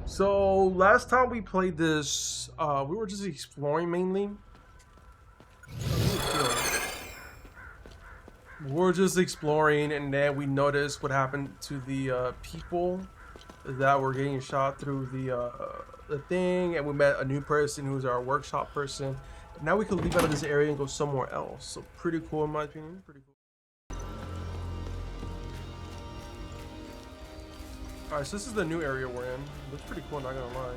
So last time we played this, we were just exploring mainly. We're just exploring, and then we noticed what happened to the people that were getting shot through the thing, and we met a new person who's our workshop person. Now we can leave out of this area and go somewhere else. So pretty cool in my opinion. Pretty cool. All right, so this is the new area we're in. Looks pretty cool, not gonna lie.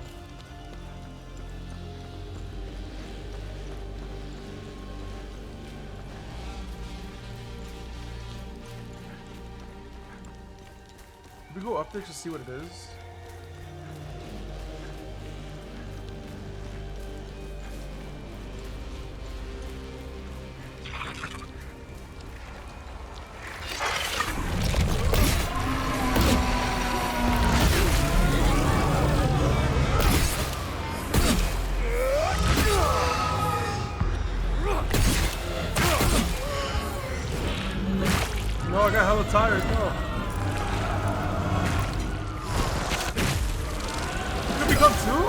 We go up there to see what it is. No, I got hella tired. No. Could become two?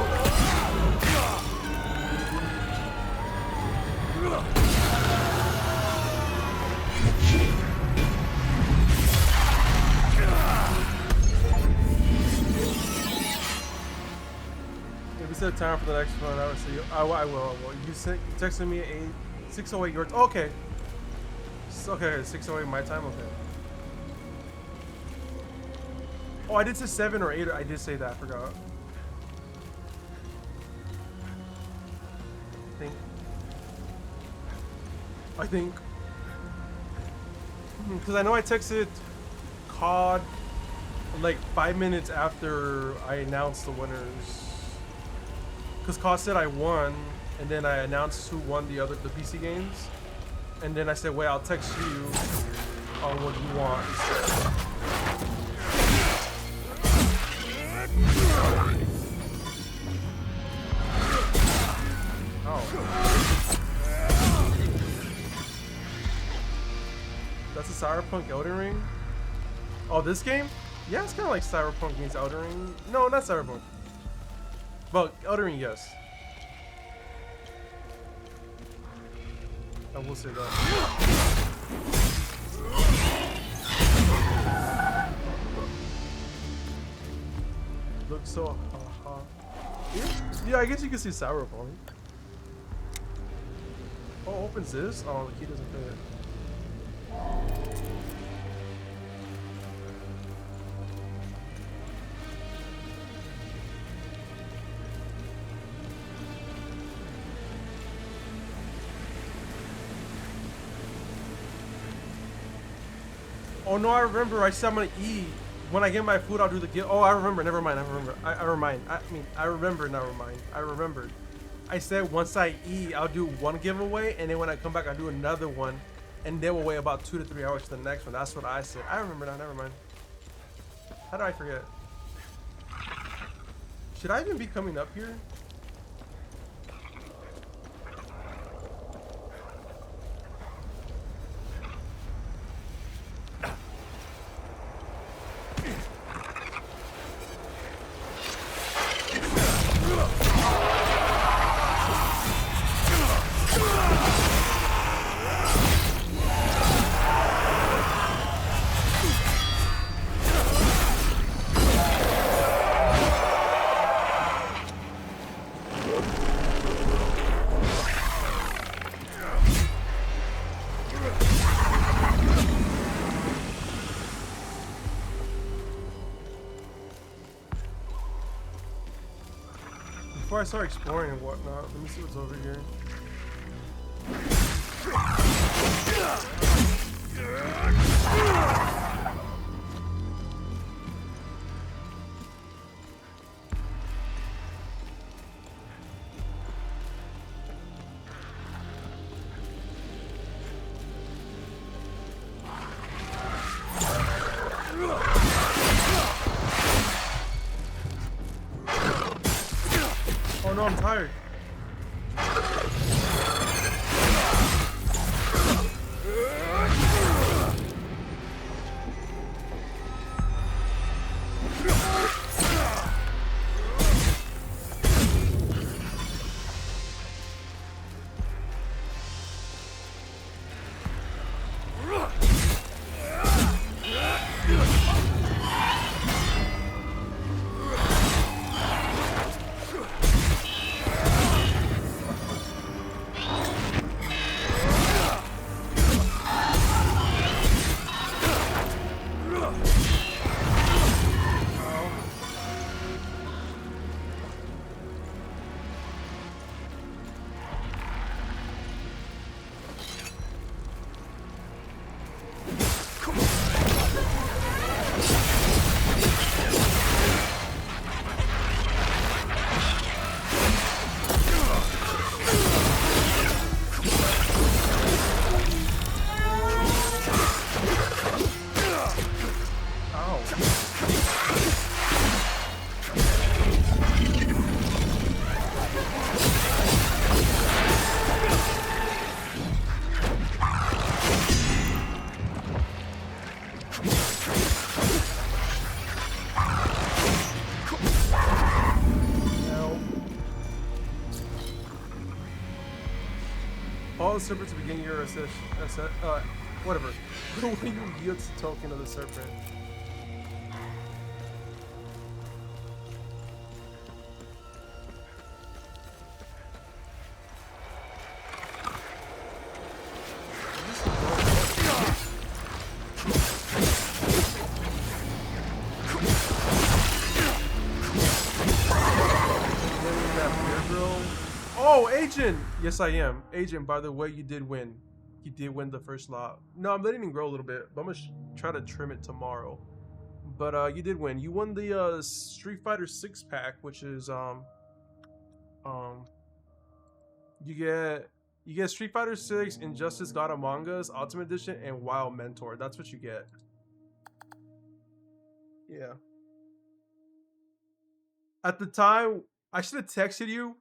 If we set a time for the next one, I would say I will. You texted me at 6:08 yours. Oh, okay. Okay, 6:08 my time. Okay. Oh, I did say 7 or 8. I did say that. I forgot. I think. Because I know I texted COD like 5 minutes after I announced the winners. Because COD said I won, and then I announced who won the PC games. And then I said, wait, I'll text you on what you want instead. Oh. That's a Cyberpunk Elden Ring? Oh, this game? Yeah, it's kind of like Cyberpunk meets Elden Ring. No, not Cyberpunk. But Elden Ring, yes. I will say that. Looks so yeah, I guess you can see Cyberpunk. Oh, opens this? Oh, the key doesn't fit. Oh no, I remember. I said I'm gonna eat. When I get my food, I'll do the gift. Oh, I remember. Never mind. I remember. I remember. Never mind. I remembered. I said once I eat, I'll do one giveaway, and then when I come back, I'll do another one, and then we'll wait about 2 to 3 hours for the next one. That's what I said. I remember now. Never mind. How did I forget? Should I even be coming up here? Before I start exploring and whatnot, let me see what's over here. Oh no, I'm tired. the serpent to begin your whatever. When you yield the token of the serpent. Oh, Agent! Yes, I am. Agent, by the way, you did win. You did win the first lot. No, I'm letting it grow a little bit, but I'm gonna try to trim it tomorrow. But you did win. You won the Street Fighter 6 pack, which is you get Street Fighter 6, Injustice God Among Us, Ultimate Edition, and Wild Mentor. That's what you get. Yeah. At the time, I should have texted you,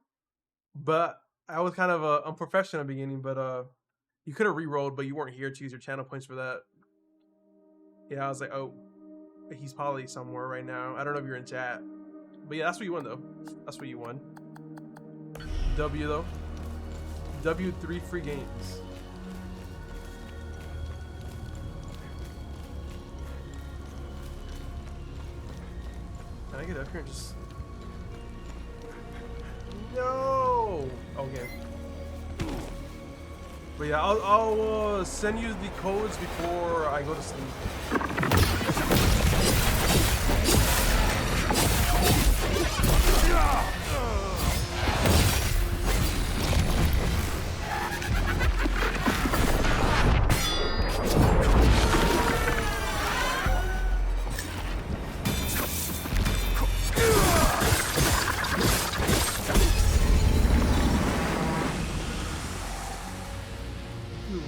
but I was kind of unprofessional in the beginning. But you could have re-rolled, but you weren't here to use your channel points for that. Yeah, I was like, oh, he's probably somewhere right now. I don't know if you're in chat, but yeah, that's what you won though. That's what you won. W though. W, 3 free games. Can I get up here and just... No! Okay. But yeah, I'll send you the codes before I go to sleep.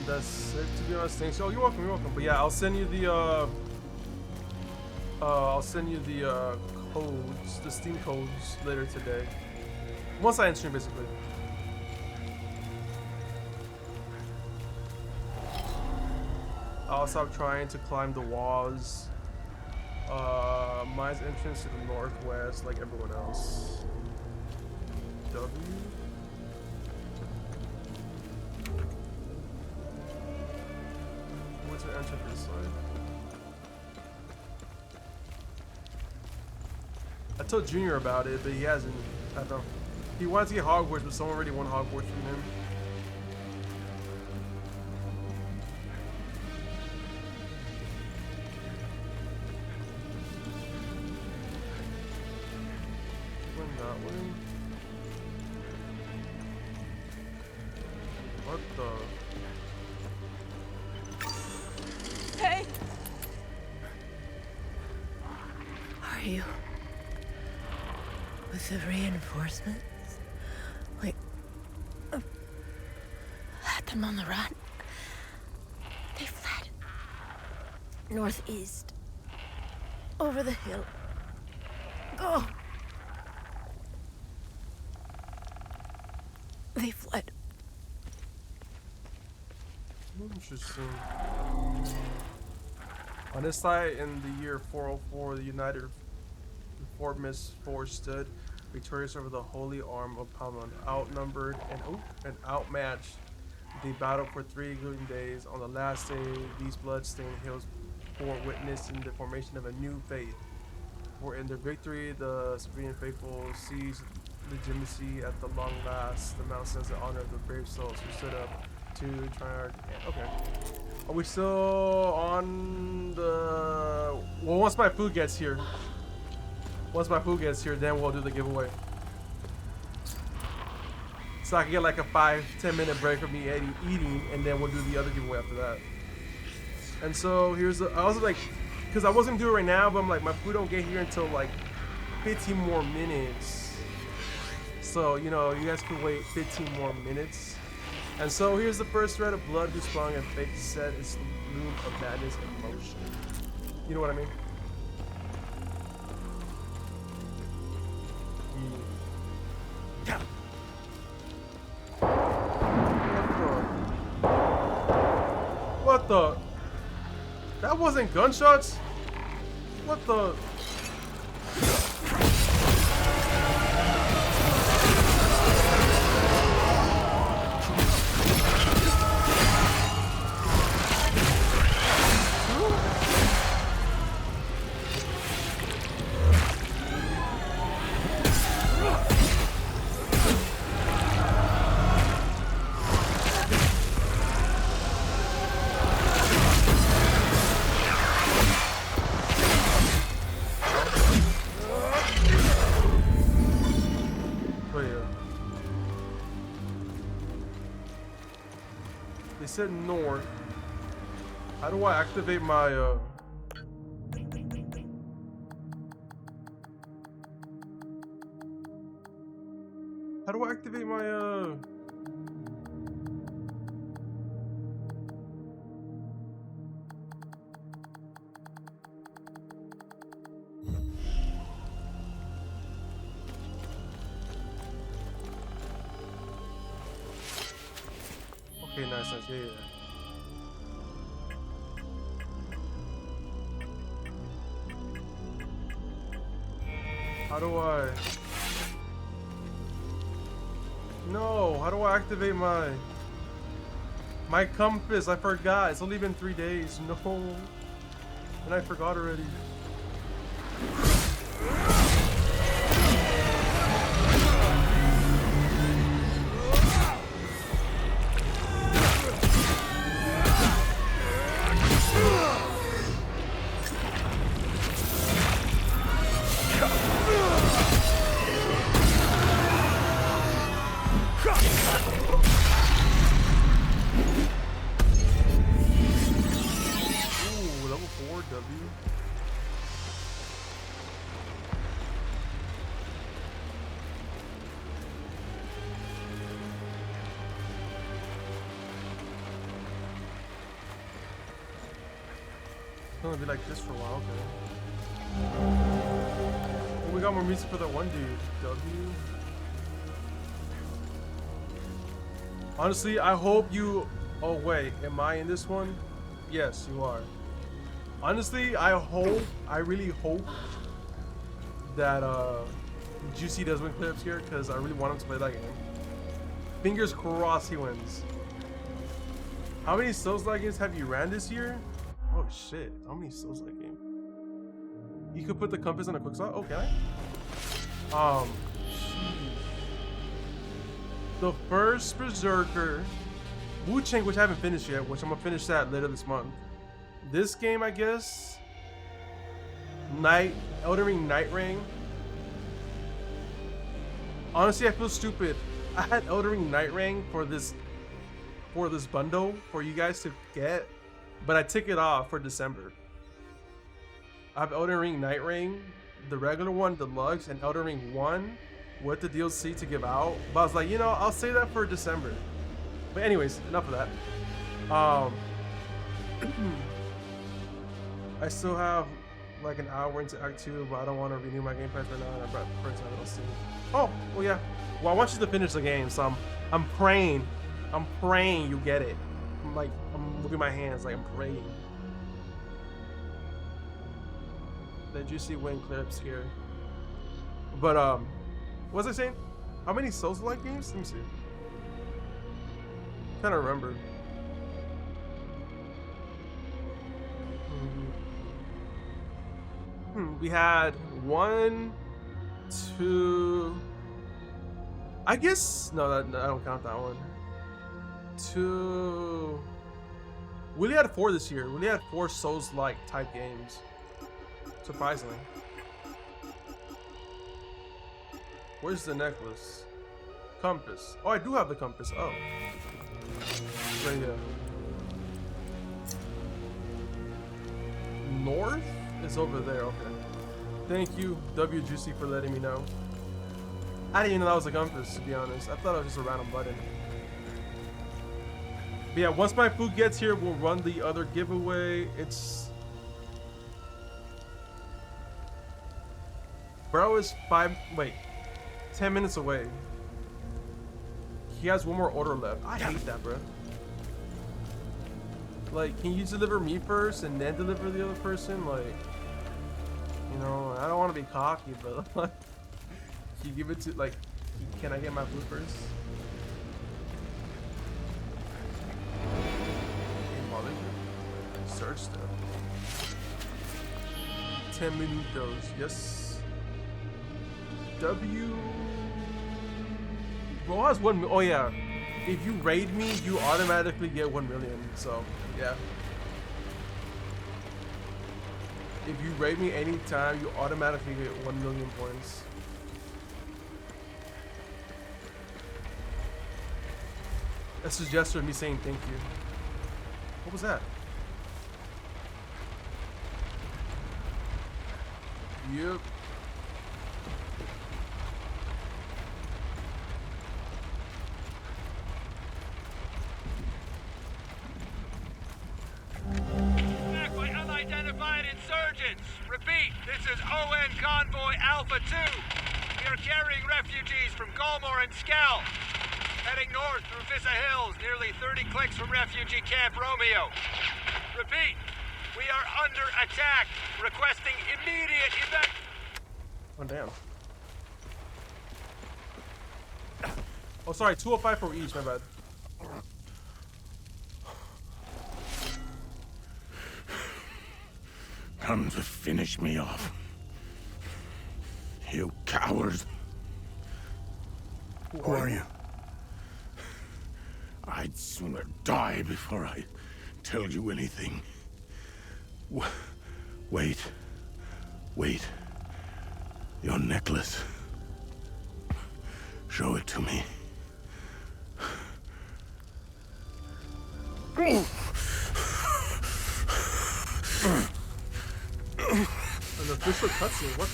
That's it, to be honest. Thanks. Oh, you're welcome. You're welcome. But yeah, I'll send you the codes, the Steam codes later today. Once I end stream, basically. I'll stop trying to climb the walls. Mine's entrance to the northwest, like everyone else. W. What's the entrance this side? I told Junior about it, but he hasn't. I don't know. He wanted to get Hogwarts, but someone already won Hogwarts from him. Win that one. What the? Hey! Are you with the reinforcements? Like, had them on the run. They fled northeast, over the hill. Go! They fled. Interesting. On this side, in the year 404, the United Reformist force stood victorious over the Holy Arm of Pommern. Outnumbered and outmatched, they battled for 3 grueling days. On the last day, these blood-stained hills bore witness in the formation of a new faith. For in their victory, the Serbian faithful seized legitimacy at the long last. The mountain says the honor of the brave souls who stood up to try our... Okay. Are we still on the... Well, once my food gets here. Once my food gets here, then we'll do the giveaway. So I can get like a 5-10 minute break from me eating, and then we'll do the other giveaway after that. And so here's the... I was like... Because I wasn't doing it right now, but I'm like, my food don't get here until like 15 more minutes. So, you know, you guys can wait 15 more minutes. And so here's the first thread of blood who sprung and fate set its loom of madness and motion. You know what I mean? What the? That wasn't gunshots? What the? They said north. How do I activate my How do I activate my Okay, nice, yeah, yeah. How do I? No, how do I activate my compass? I forgot. It's only been 3 days. No. And I forgot already. It's gonna be like this for a while, okay. Oh, we got more music for that one dude. W. Honestly, I hope you. Oh wait, am I in this one? Yes, you are. Honestly, I really hope that Juicy does win clips here, because I really want him to play that game. Fingers crossed he wins. How many Souls-like games have you ran this year? Oh shit, how many Souls-like games? You could put the compass on a quick slot? Okay. The first Berserker, Wu-Chang, which I haven't finished yet, which I'm gonna finish that later this month. This game, I guess, Elden Ring Night Ring. Honestly, I feel stupid. I had Elden Ring Night Ring for this bundle for you guys to get, but I took it off for December. I have Elden Ring Night Ring, the regular one, Deluxe, and Elden Ring 1 with the DLC to give out. But I was like, you know, I'll save that for December. But anyways, enough of that. I still have like an hour into Act 2, but I don't want to renew my Game Pass right now, and I brought first time I'll see. Oh, well yeah. Well, I want you to finish the game, so I'm praying you get it. I'm looking at my hands like I'm praying. That Juicy win clips here. But what was I saying? How many Souls-like games? Let me see. Kind of remember. We had 1, 2. I guess no, I don't count that one. 2. We only had 4 this year. We only had 4 Souls-like type games. Surprisingly. Where's the necklace? Compass. Oh, I do have the compass. Oh. Right here. North is over there. Okay. Thank you, W Juicy, for letting me know. I didn't even know that was a compass, to be honest. I thought it was just a random button. But yeah, once my food gets here, we'll run the other giveaway. It's... Bro is 10 minutes away. He has one more order left. I hate that, bro. Like, can you deliver me first and then deliver the other person? Like, you know, I don't want to be cocky, but like, can you give it to, like, can I get my food first? Search them. 10 minutos, yes. W. Bro has 1 million. Oh yeah. If you raid me, you automatically get 1 million. So yeah. If you raid me anytime, you automatically get 1 million points. That's just gesture of me saying thank you. What was that? Yep. Attack by unidentified insurgents. Repeat, this is ON Convoy Alpha 2. We are carrying refugees from Galmore and Skell. Heading north through Vissa Hills, nearly 30 clicks from refugee camp Romeo. Repeat, we are under attack. Requesting immediate evac... Oh, damn. Oh, sorry, 205 for each, my bad. Come to finish me off. You coward. Who are you? I'd sooner die before I tell you anything. Wait. Wait. Your necklace. Show it to me. An official cutscene, what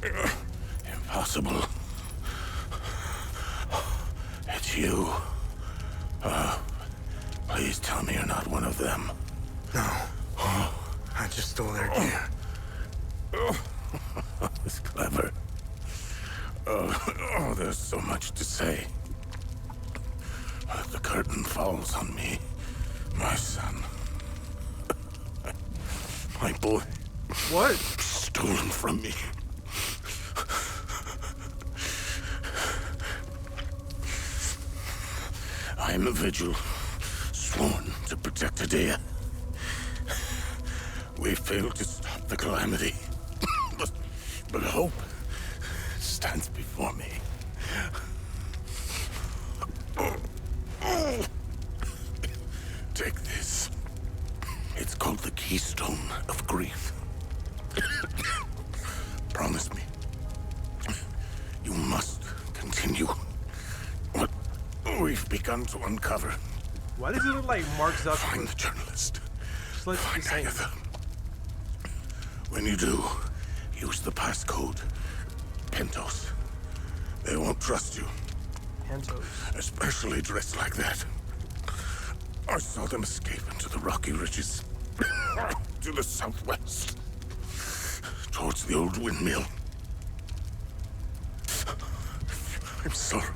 the? Impossible. It's you. Please tell me you're not one of them. No. I just stole their gear. It's clever. Oh, there's so much to say. But the curtain falls on me, my son. My boy. What? Stolen from me. I am a vigil, sworn to protect Adea. We failed to stop the calamity, but hope stands before me. Take this. It's called the Keystone of Grief. Promise me. You must continue what we've begun to uncover. Why does it look like Mark Find Zuckerberg? the journalist. Just like Find he's saying. Agatha. When you do, use the passcode. Pentos. They won't trust you, Pantos. especially dressed like that. I saw them escape into the rocky ridges. To the southwest. Towards the old windmill. I'm sorry.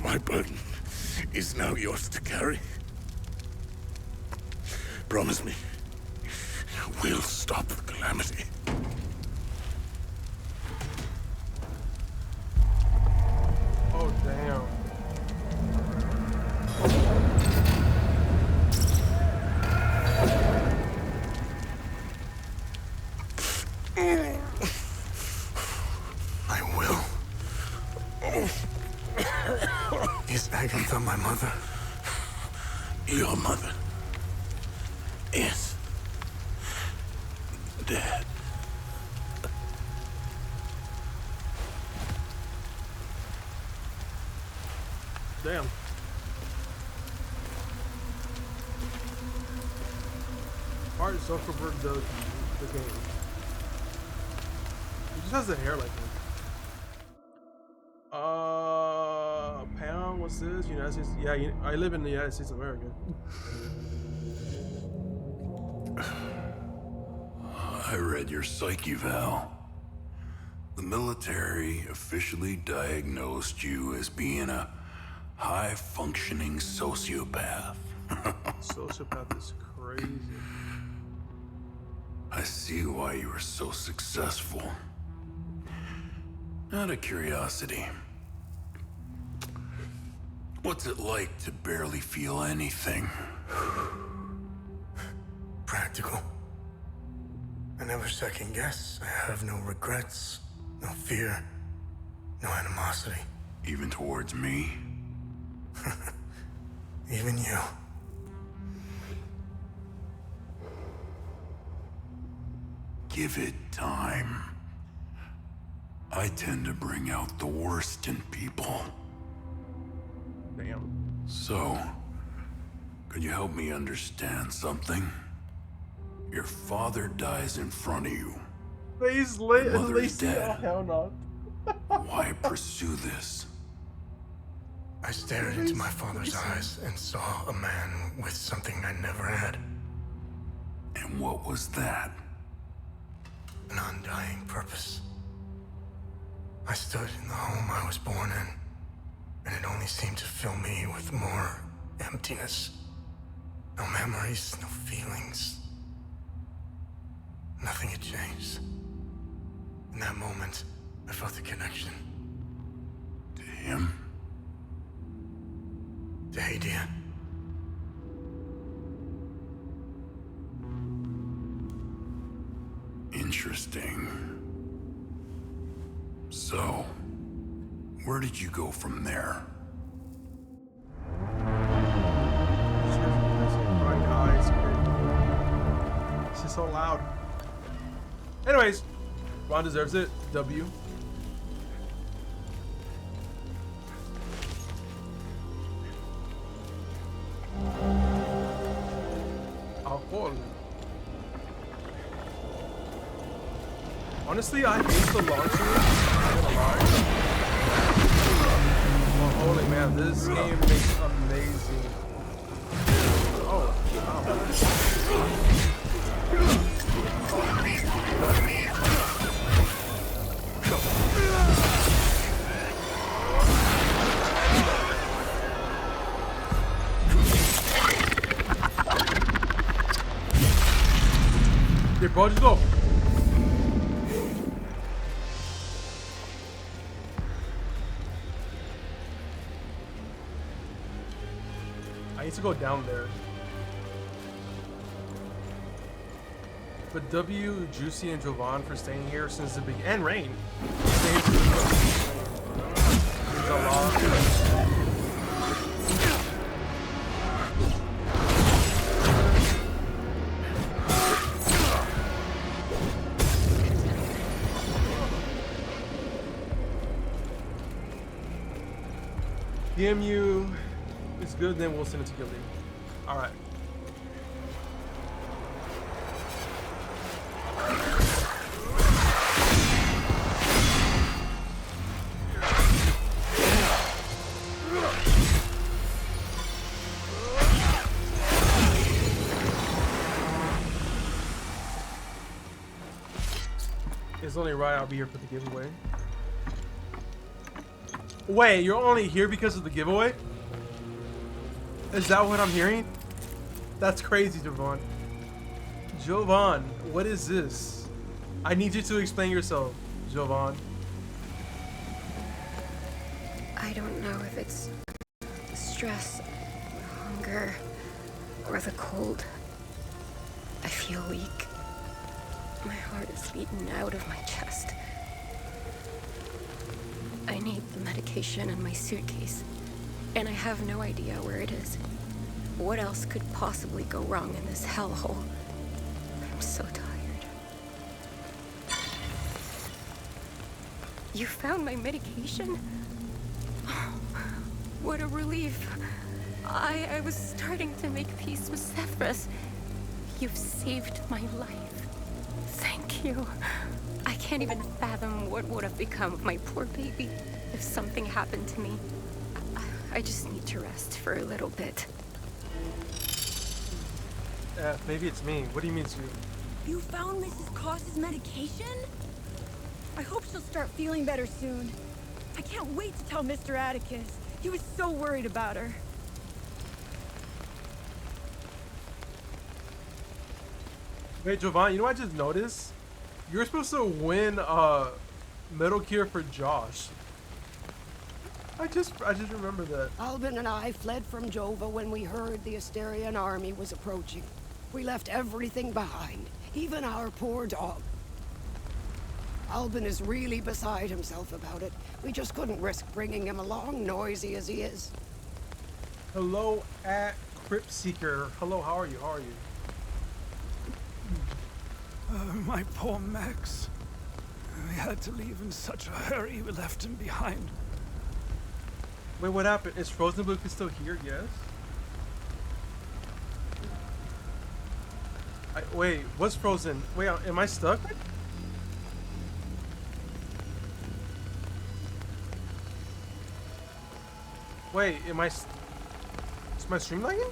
My burden is now yours to carry. Promise me, we'll stop the calamity. Oh, damn. I will. Is Agatha my mother? Your mother is dead. Damn. Mark Zuckerberg does the game. He just has the hair like him. Pound, what's this? United States? Yeah, I live in the United States of America. I read your psyche eval. The military officially diagnosed you as being a high-functioning sociopath. Sociopath is crazy. I see why you were so successful. Out of curiosity, what's it like to barely feel anything? Practical. I never second guess. I have no regrets, no fear, no animosity. Even towards me? Even you. Give it time. I tend to bring out the worst in people. Damn. So, Could you help me understand something? Your father dies in front of you. He's Your mother is Lacey. Oh, dead. hell no. Why pursue this? I stared into my father's eyes and saw a man with something I never had. And what was that? An undying purpose. I stood in the home I was born in, and it only seemed to fill me with more emptiness. No memories, no feelings. Nothing had changed. In that moment, I felt a connection. To him? To Hadia. Interesting. So, where did you go from there? It's just so loud. Anyways, Ron deserves it. W. Alcohol. Honestly, I hate the launcher. I'm not gonna lie. Oh, holy man, this game makes amazing. Oh, wow. Yeah, bro, just go. I need to go down there. But W, Juicy, and Jovan for staying here since the beginning. And Rain. Staying since the beginning. Means a lot. DMU is good, then we'll send it to Gilly. Alright. It's only right I'll be here for the giveaway. Wait, you're only here because of the giveaway? Is that what I'm hearing? That's crazy, Jovan. Jovan, what is this? I need you to explain yourself, Jovan. I don't know if it's the stress, the hunger, or the cold. I feel weak. My heart is beaten out of my chest. I need the medication in my suitcase, and I have no idea where it is. What else could possibly go wrong in this hellhole? I'm so tired. You found my medication? Oh, what a relief. I was starting to make peace with Zephyrus. You've saved my life. Thank you. I can't even fathom what would have become of my poor baby if something happened to me. I just need to rest for a little bit. Maybe it's me. What do you mean, Sue? You found Mrs. Cross's medication? I hope she'll start feeling better soon. I can't wait to tell Mr. Atticus. He was so worried about her. Wait, Jovan, you know what I just noticed? You're supposed to win Metal Gear for Josh. I just remember that. Albin and I fled from Jova when we heard the Asterian army was approaching. We left everything behind, even our poor dog. Albin is really beside himself about it. We just couldn't risk bringing him along, noisy as he is. Hello at Crypt Seeker. Hello, how are you? How are you? My poor Max. We had to leave in such a hurry, we left him behind. Wait, what happened? Is Frozen Blue still here? Yes. Wait, what's frozen? Wait, am I stuck? Wait, is my stream lagging?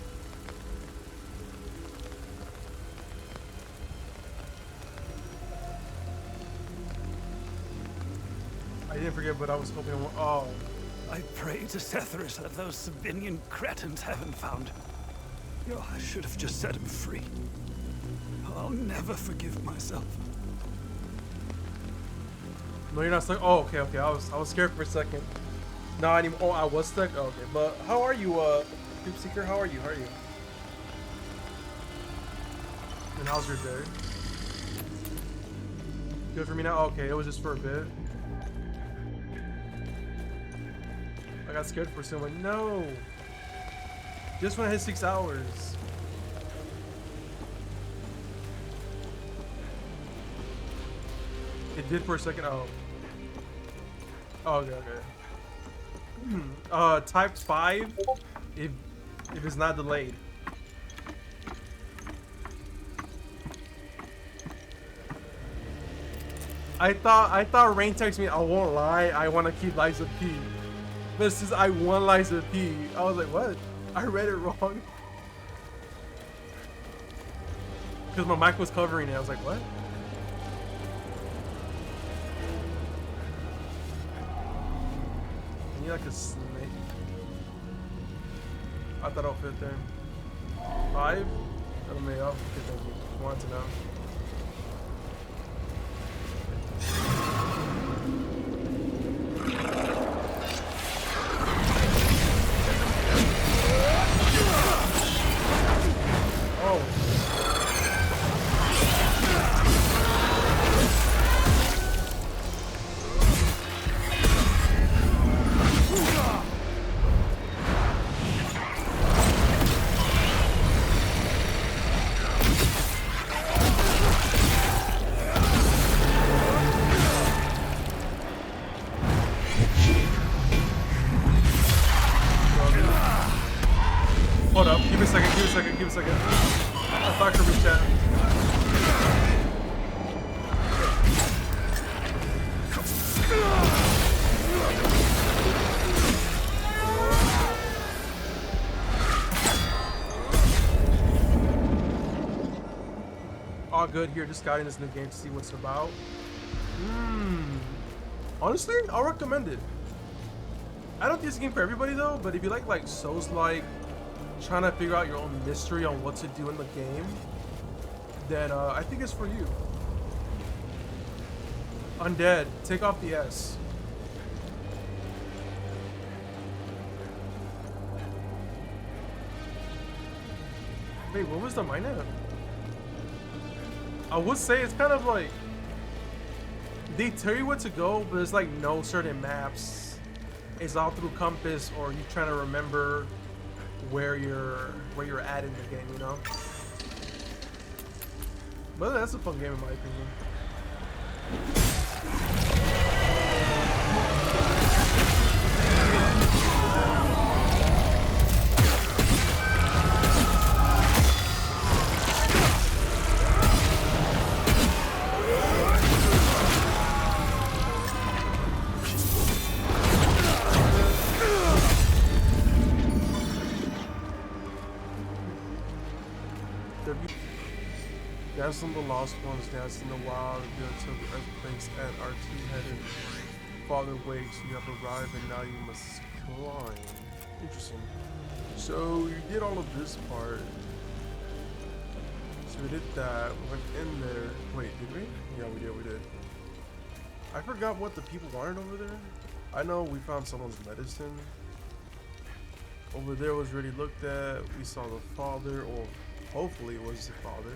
I didn't forget, but I was hoping. Oh, I pray to Setherus that those Sabinian cretins haven't found him. Oh, I should have just set him free. I'll never forgive myself. no, you're not stuck. Oh, okay, okay. I was scared for a second. Not anymore. Oh, I was stuck. Oh, okay, but how are you, Creep Seeker? How are you? How are you? And how's your day? Good for me now. Okay, it was just for a bit. I got scared for someone. No. Just when I hit 6 hours. It did for a second. Oh. Oh, okay, okay. Type 5 if it's not delayed. I thought rain text me, I won't lie, I want to keep Liza P. This is I want Liza P. I was like, what? I read it wrong. Because my mic was covering it. I was like, what? I need like a snake. I thought I'll fit there. 5? I mean, I'll get that if you want to know. Give me a second. I'll talk to me, chat. All good here, just scouting this new game to see what's about. Honestly, I'll recommend it. I don't think it's a game for everybody though, but if you like Souls-like, trying to figure out your own mystery on what to do in the game, then I think it's for you. Undead, take off the S. Wait, what was the mine at? I would say it's kind of like they tell you what to go, but there's like no certain maps. It's all through compass, or you trying to remember where you're at in the game, you know. But that's a fun game in my opinion. Dance on the lost ones, dance in the wild, until the earthquakes and RT headed. Father wakes, you have arrived and now you must climb. Interesting. So you did all of this part. So we did that, we went in there. Wait, did we? Yeah, we did. I forgot what the people wanted over there. I know we found someone's medicine. Over there was already looked at. We saw the father, or hopefully it was the father.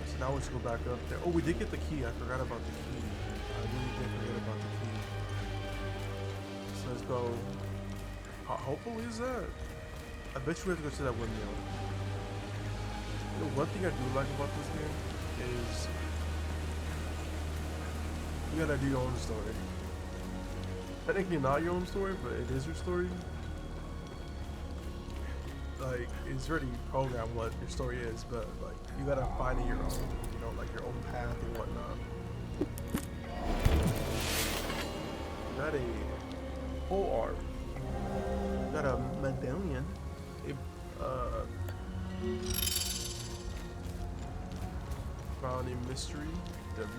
So now let's go back up there. Oh, we did get the key. I forgot about the key. I really did forget about the key. So let's go. Hopefully is that. I bet you we have to go to that windmill. You know, one thing I do like about this game is you gotta do your own story. Technically not your own story, but it is your story. like it's already programmed what your story is, but like you gotta find it your own, you know, like your own path and whatnot. Got a whole arm. Got a medallion. Found a mystery. W.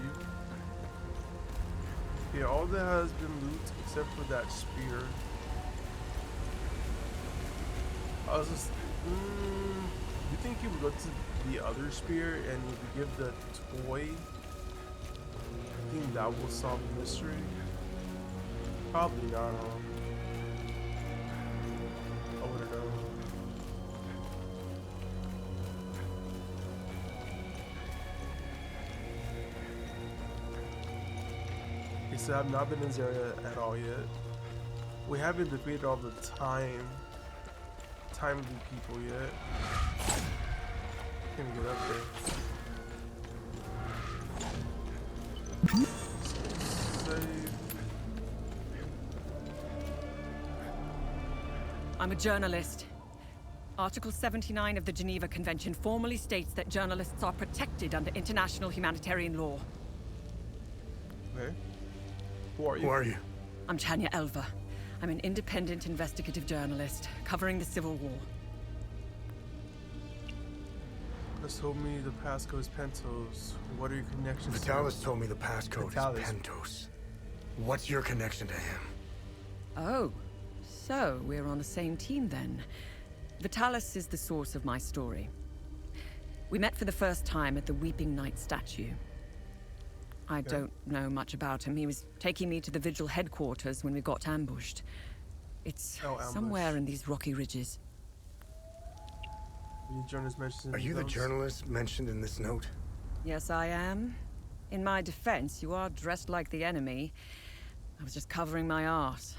Yeah, all that has been loot except for that spear. I was just, you think you would go to the other spear and you would give the toy? I think that will solve the mystery. Probably not. I wouldn't know. Okay, so I've not been in this area at all yet. We haven't defeated all the timely people yet. Can't get up there. Save. I'm a journalist. Article 79 of the Geneva Convention formally states that journalists are protected under international humanitarian law. Okay. Who are you? Who are you? I'm Tanya Elva. I'm an independent investigative journalist covering the Civil War. Vitalis told me the passcode is Pentos. What are your connections? Vitalis told me the passcode is Pentos. What's your connection to him? Oh, so we're on the same team then. Vitalis is the source of my story. We met for the first time at the Weeping Knight statue. I don't know much about him. He was taking me to the Vigil headquarters when we got ambushed. It's somewhere in these rocky ridges. Are you the journalist mentioned in this note? Yes, I am. In my defense, you are dressed like the enemy. I was just covering my arse.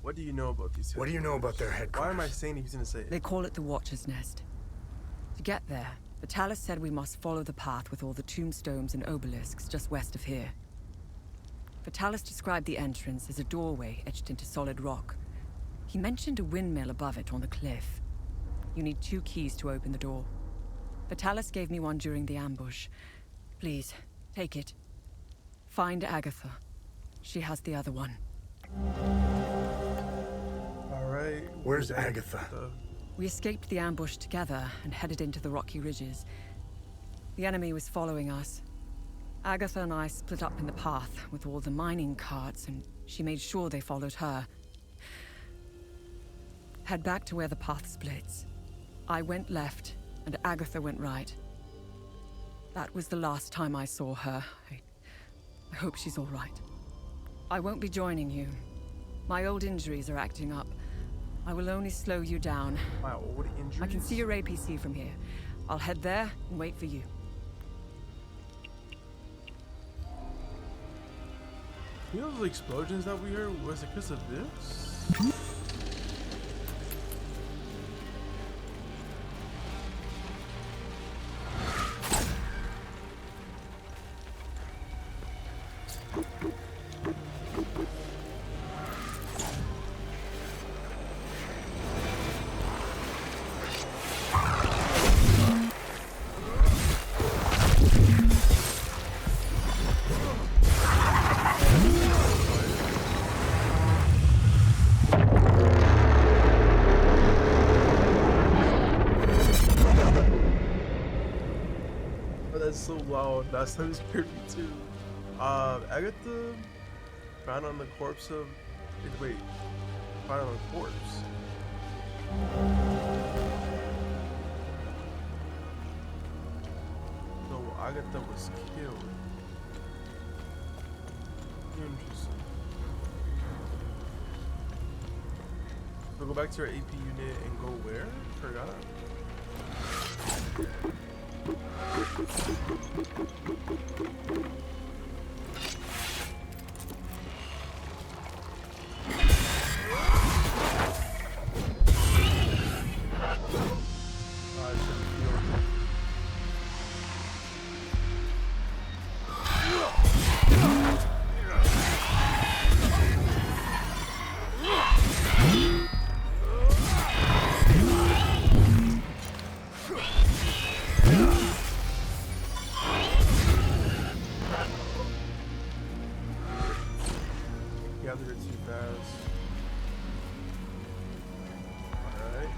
What do you know about these headquarters? What do you know about their headquarters? Why am I saying he's gonna say it? They call it the Watcher's Nest. To get there, Vitalis said we must follow the path with all the tombstones and obelisks just west of here. Vitalis described the entrance as a doorway etched into solid rock. He mentioned a windmill above it on the cliff. You need 2 keys to open the door. Vitalis gave me one during the ambush. Please, take it. Find Agatha. She has the other one. Alright. Where's Agatha? We escaped the ambush together and headed into the rocky ridges. The enemy was following us. Agatha and I split up in the path with all the mining carts, and she made sure they followed her. Head back to where the path splits. I went left, and Agatha went right. That was the last time I saw her. I hope she's all right. I won't be joining you. My old injuries are acting up. I will only slow you down. My old injuries? I can see your APC from here. I'll head there and wait for you. You know those explosions that we heard? Was it because of this? So loud. That time scared me too. Agatha found on the corpse of. Wait, found on a corpse. No, Agatha was killed. Interesting. So go back to our AP unit and go where? Forgot. gathered it too fast. Alright.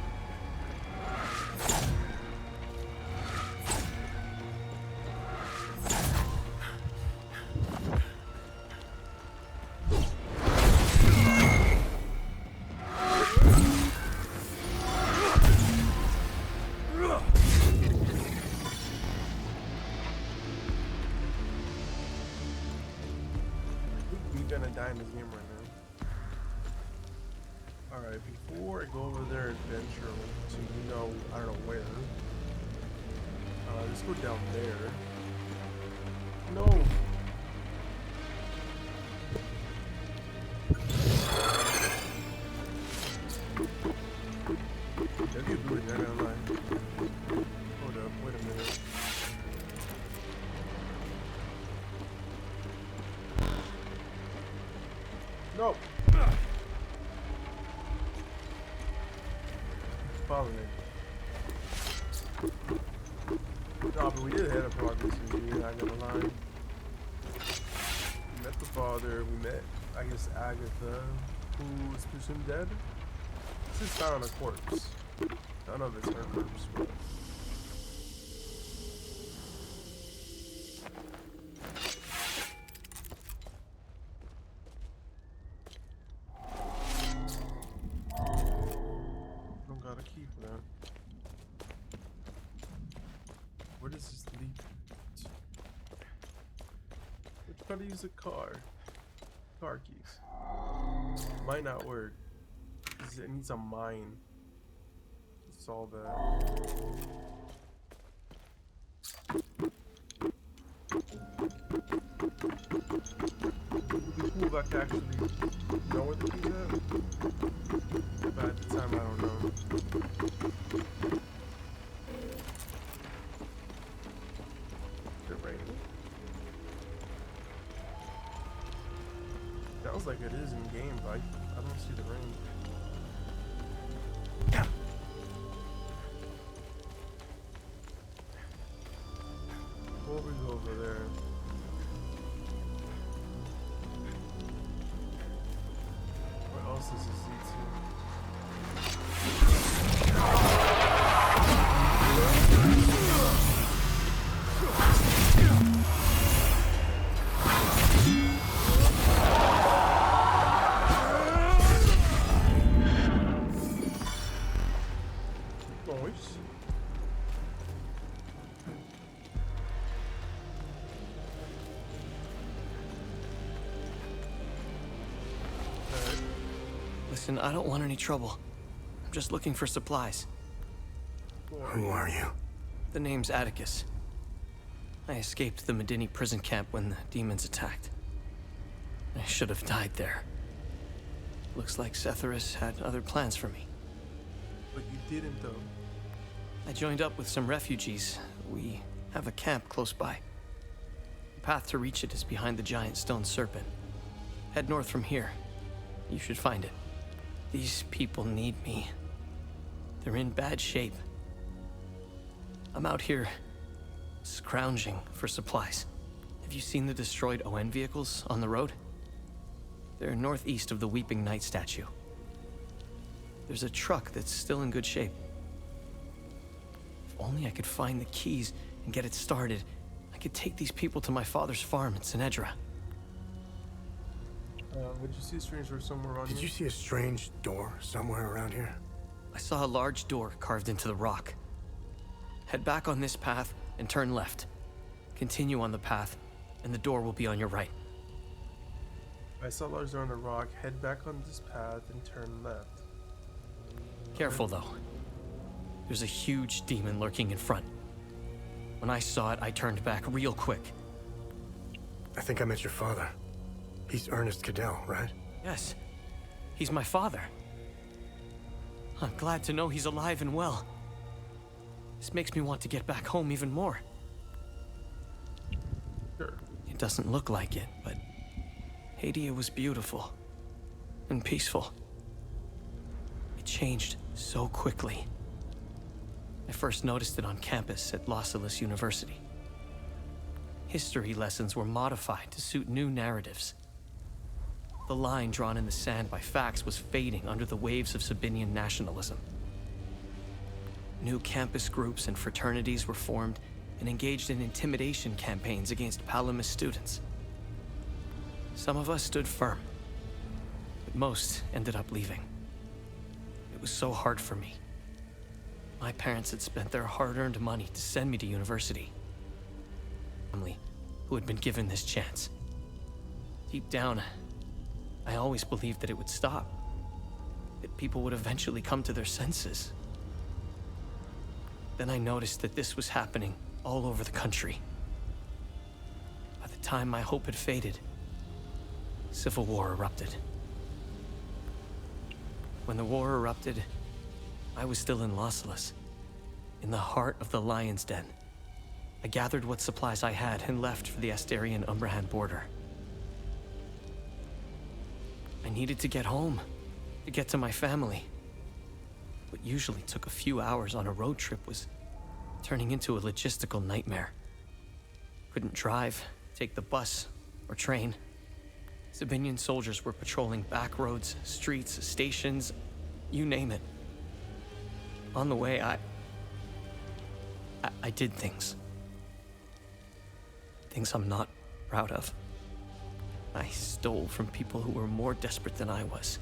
Gonna die in this game right now. Alright, before I go over there and venture to, you know, I don't know where. Let's go down there. No! That'd be a booty, not gonna lie. Hold up, wait a minute. No! Following it. No, but we did hit a progress in here, not gonna lie. We met the father, we met, I guess, Agatha, who was presumed dead. This is found on a corpse. I don't know if it's her corpse, but... Where does this lead to? Let's try to use a car. Car keys. Might not work. It needs a mine. That's all that. It would be cool if I could actually know where the keys are. But at the time, I don't know. Sounds like it is in game, but I don't see the rain. Before we go over there. Where else does this lead to? Listen, I don't want any trouble. I'm just looking for supplies. Who are you? The name's Atticus. I escaped the Medini prison camp when the demons attacked. I should have died there. Looks like Setharus had other plans for me. But you didn't, though. I joined up with some refugees. We have a camp close by. The path to reach it is behind the giant stone serpent. Head north from here. You should find it. These people need me. They're in bad shape. I'm out here scrounging for supplies. Have you seen the destroyed ON vehicles on the road? They're northeast of the Weeping Knight statue. There's a truck that's still in good shape. If only I could find the keys and get it started, I could take these people to my father's farm in Sinedra. Did you see a strange door somewhere around here? Did you see a strange door somewhere around here? I saw a large door carved into the rock. Head back on this path and turn left. Continue on the path, and the door will be on your right. I saw a large door on the rock. Head back on this path and turn left. Careful, though. There's a huge demon lurking in front. When I saw it, I turned back real quick. I think I met your father. He's Ernest Cadell, right? Yes. He's my father. I'm glad to know he's alive and well. This makes me want to get back home even more. Sure. It doesn't look like it, but Hadia was beautiful and peaceful. It changed so quickly. I first noticed it on campus at Los Angeles University. History lessons were modified to suit new narratives. The line drawn in the sand by facts was fading under the waves of Sabinian nationalism. New campus groups and fraternities were formed and engaged in intimidation campaigns against Palamist students. Some of us stood firm, but most ended up leaving. It was so hard for me. My parents had spent their hard-earned money to send me to university. Family who had been given this chance. Deep down, I always believed that it would stop, that people would eventually come to their senses. Then I noticed that this was happening all over the country. By the time my hope had faded, civil war erupted. When the war erupted, I was still in Lausalus, in the heart of the Lion's Den. I gathered what supplies I had and left for the Astarian-Umbrahan border. I needed to get home, to get to my family. What usually took a few hours on a road trip was turning into a logistical nightmare. Couldn't drive, take the bus, or train. Sabinian soldiers were patrolling back roads, streets, stations, you name it. On the way, I did things. Things I'm not proud of. I stole from people who were more desperate than I was.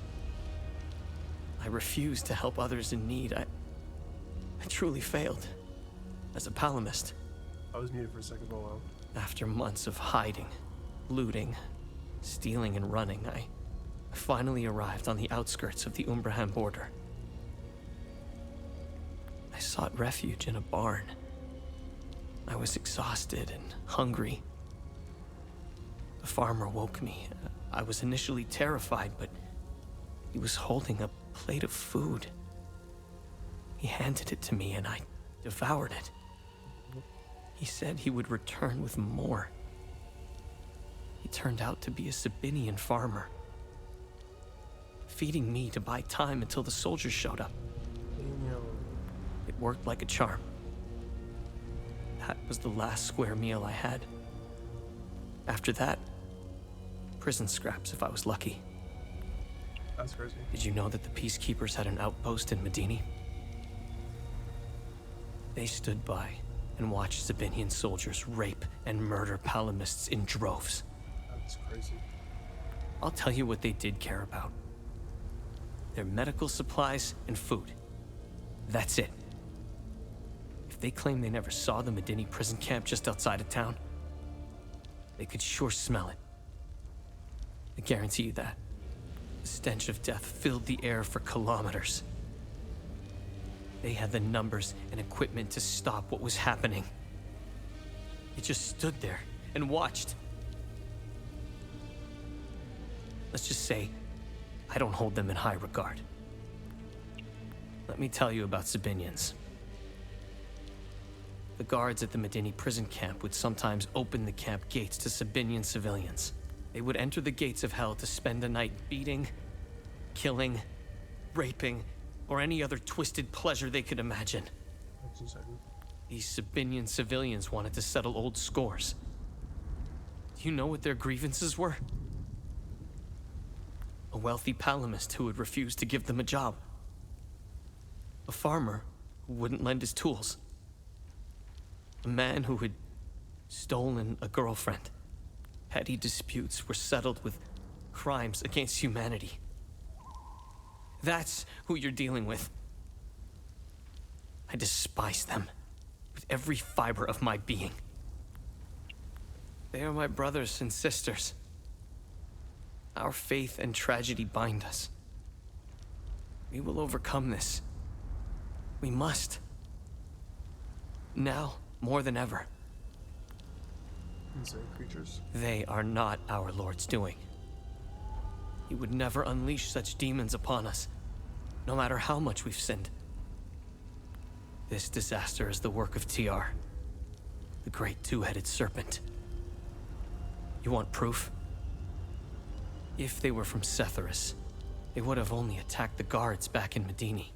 I refused to help others in need. I truly failed as a Palamist. I was muted for a second, but wow. After months of hiding, looting, stealing, and running, I finally arrived on the outskirts of the Umbrahan border. I sought refuge in a barn. I was exhausted and hungry. The farmer woke me. I was initially terrified, but he was holding a plate of food. He handed it to me and I devoured it. He said he would return with more. He turned out to be a Sabinian farmer, feeding me to buy time until the soldiers showed up. It worked like a charm. That was the last square meal I had. After that, prison scraps if I was lucky. That's crazy. Did you know that the peacekeepers had an outpost in Medini? They stood by and watched Sabinian soldiers rape and murder Palamists in droves. That's crazy. I'll tell you what they did care about. Their medical supplies and food. That's it. If they claim they never saw the Medini prison camp just outside of town, they could sure smell it. I guarantee you that. The stench of death filled the air for kilometers. They had the numbers and equipment to stop what was happening. They just stood there and watched. Let's just say, I don't hold them in high regard. Let me tell you about Sabinians. The guards at the Medini prison camp would sometimes open the camp gates to Sabinian civilians. They would enter the gates of hell to spend a night beating, killing, raping, or any other twisted pleasure they could imagine. These Sabinian civilians wanted to settle old scores. Do you know what their grievances were? A wealthy Palamist who would refuse to give them a job. A farmer who wouldn't lend his tools. A man who had stolen a girlfriend. Petty disputes were settled with crimes against humanity. That's who you're dealing with. I despise them with every fiber of my being. They are my brothers and sisters. Our faith and tragedy bind us. We will overcome this. We must. Now, more than ever. Insane creatures. They are not our Lord's doing. He would never unleash such demons upon us, no matter how much we've sinned. This disaster is the work of TR, the great two-headed serpent. You want proof? If they were from Setharus, they would have only attacked the guards back in Medini.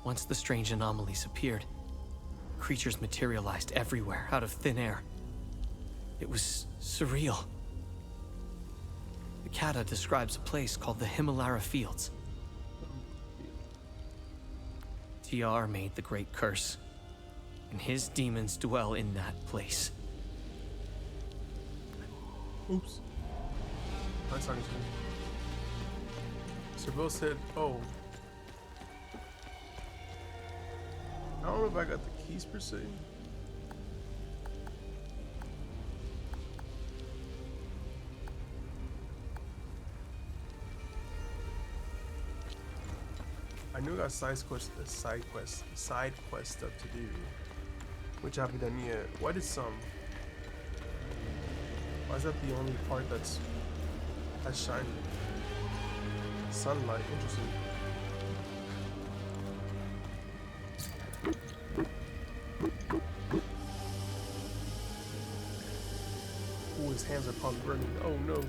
Once the strange anomalies appeared, creatures materialized everywhere out of thin air. It was surreal. The Kata describes a place called the Himalara Fields. TR made the Great Curse, and his demons dwell in that place. Oops. That's not good. Seville said, oh. I don't know if I got the keys per se. I knew I got side quest stuff to do, which I haven't done yet. Why did some? Why is that the only part that's shining? Sunlight, interesting. Oh, his hands are probably burning. Oh no.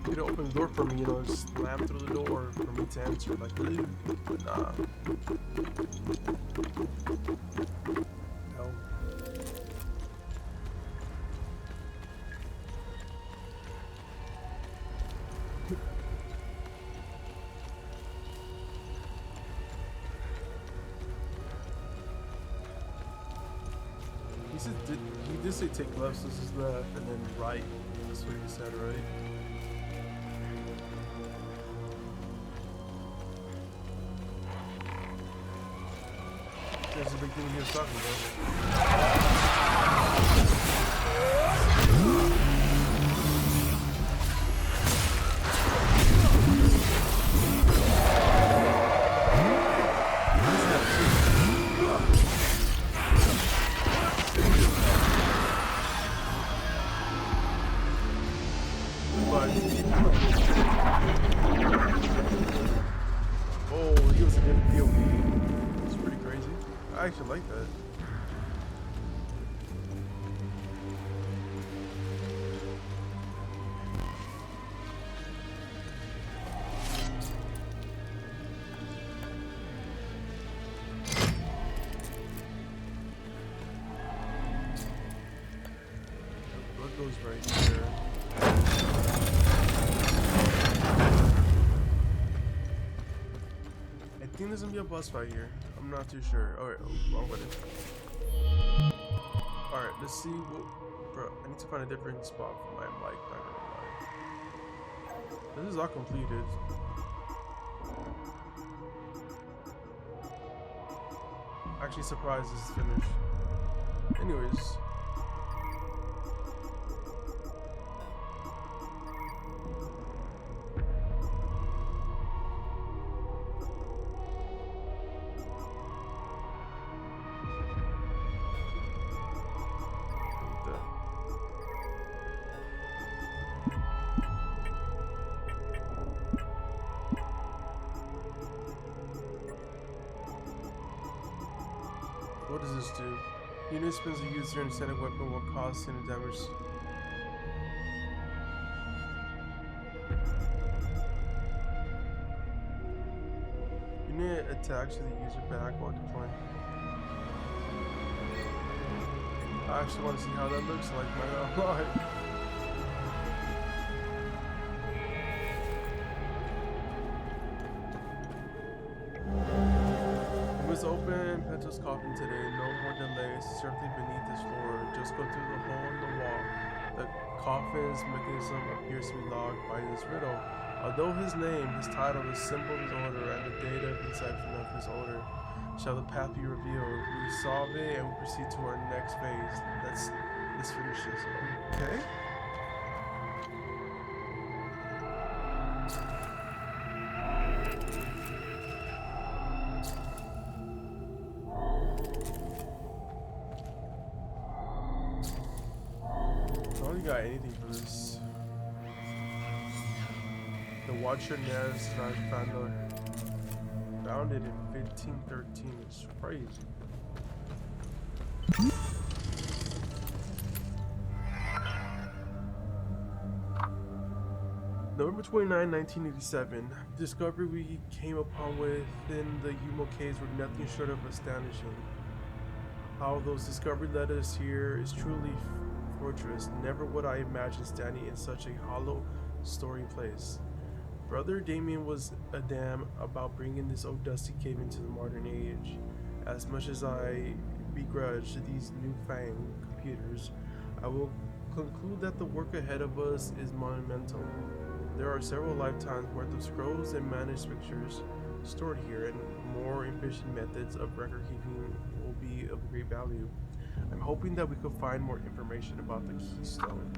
Could open the door for me, you know, just slam through the door for me to answer, like, hello, but nah. No. He did say take left, so this is left, and then right. That's what he said, right? There's a big thing he was talking about. Oh, he was a good POV. It's pretty crazy. I actually like that. What goes right there? I think there's gonna be a boss fight here. I'm not too sure. Alright, wrong button. Alright, let's see what. Bro, I need to find a different spot for my mic. Not gonna lie. This is all completed. Actually, surprised this is finished. Anyways. What does this do? Unit spins a user and static weapon will cause significant damage. Unit attacks to the user back while deploying. I actually want to see how that looks like, my god. Open Pento's coffin today. No more delays. Certainly beneath this floor. Just go through the hole in the wall. The coffin's mechanism appears to be logged by this riddle. Although his name, his title, the symbol of his order, and the date of inception of his order shall the path be revealed. We solve it and we proceed to our next phase. Let's finish this. Okay. Got anything for this? The Watcher Neres founded in 1513. It's crazy. November 29, 1987. The discovery we came upon within the Yumo caves were nothing short of astonishing. How those discoveries led us here is truly fortress. Never would I imagine standing in such a hollow, story place. Brother Damien was a damn about bringing this old dusty cave into the modern age. As much as I begrudge these newfangled computers, I will conclude that the work ahead of us is monumental. There are several lifetimes worth of scrolls and manuscripts pictures stored here, and more efficient methods of record keeping will be of great value. I'm hoping that we could find more information about the Keystone.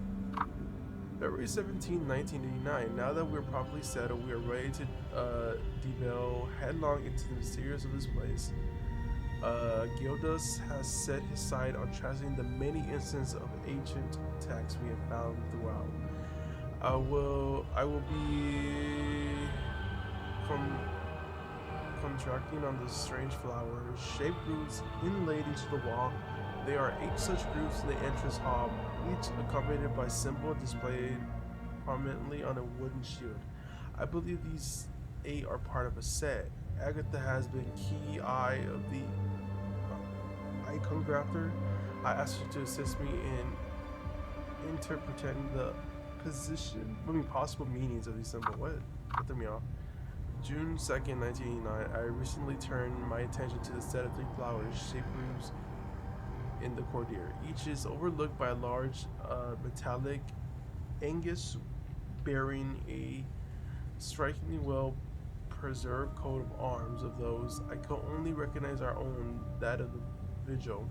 February 17, 1989. Now that we're properly settled, we are ready to delve headlong into the mysterious of this place. Gildas has set his sight on translating the many instances of ancient texts we have found throughout. I will be contracting on the strange flowers, shaped grooves inlaid into the wall. There are 8 such grooves in the entrance hall, each accompanied by symbol displayed prominently on a wooden shield. I believe these 8 are part of a set. Agatha has been key eye of the iconographer. I asked her to assist me in interpreting the possible meanings of these symbols. What threw me off? June 2nd, 1989. I recently turned my attention to the set of 3 flowers, shaped grooves in the corridor. Each is overlooked by a large metallic Angus bearing a strikingly well preserved coat of arms. Of those, I can only recognize our own, that of the Vigil.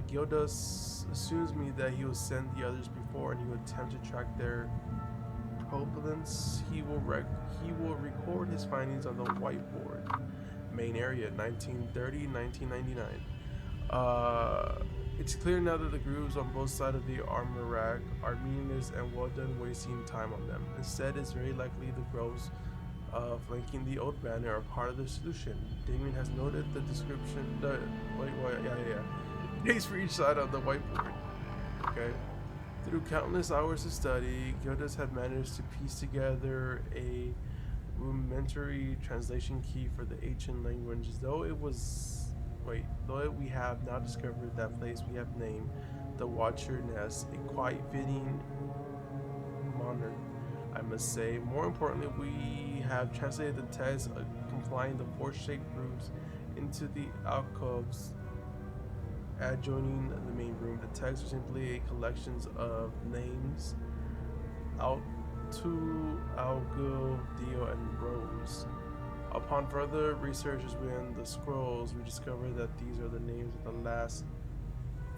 Gildas assumes me that he will send the others before, and he will attempt to track their provenance. He will record his findings on the whiteboard. Main area, 1930-1999. It's clear now that the grooves on both sides of the armor rack are meaningless and well done wasting time on them. Instead, it's very likely the grooves flanking the old banner are part of the solution. Damien has noted the description. Dates for each side of the whiteboard. Okay. Through countless hours of study, Gildas had managed to piece together a rudimentary translation key for the ancient language. Though we have now discovered that place we have named the Watcher Nest, a quite fitting monarch, I must say. More importantly, we have translated the text complying the 4-shaped grooves into the alcoves adjoining the main room. The text are simply a collection of names: Altu, Algo, Dio, and Rose. Upon further researches within the scrolls, we discovered that these are the names of the last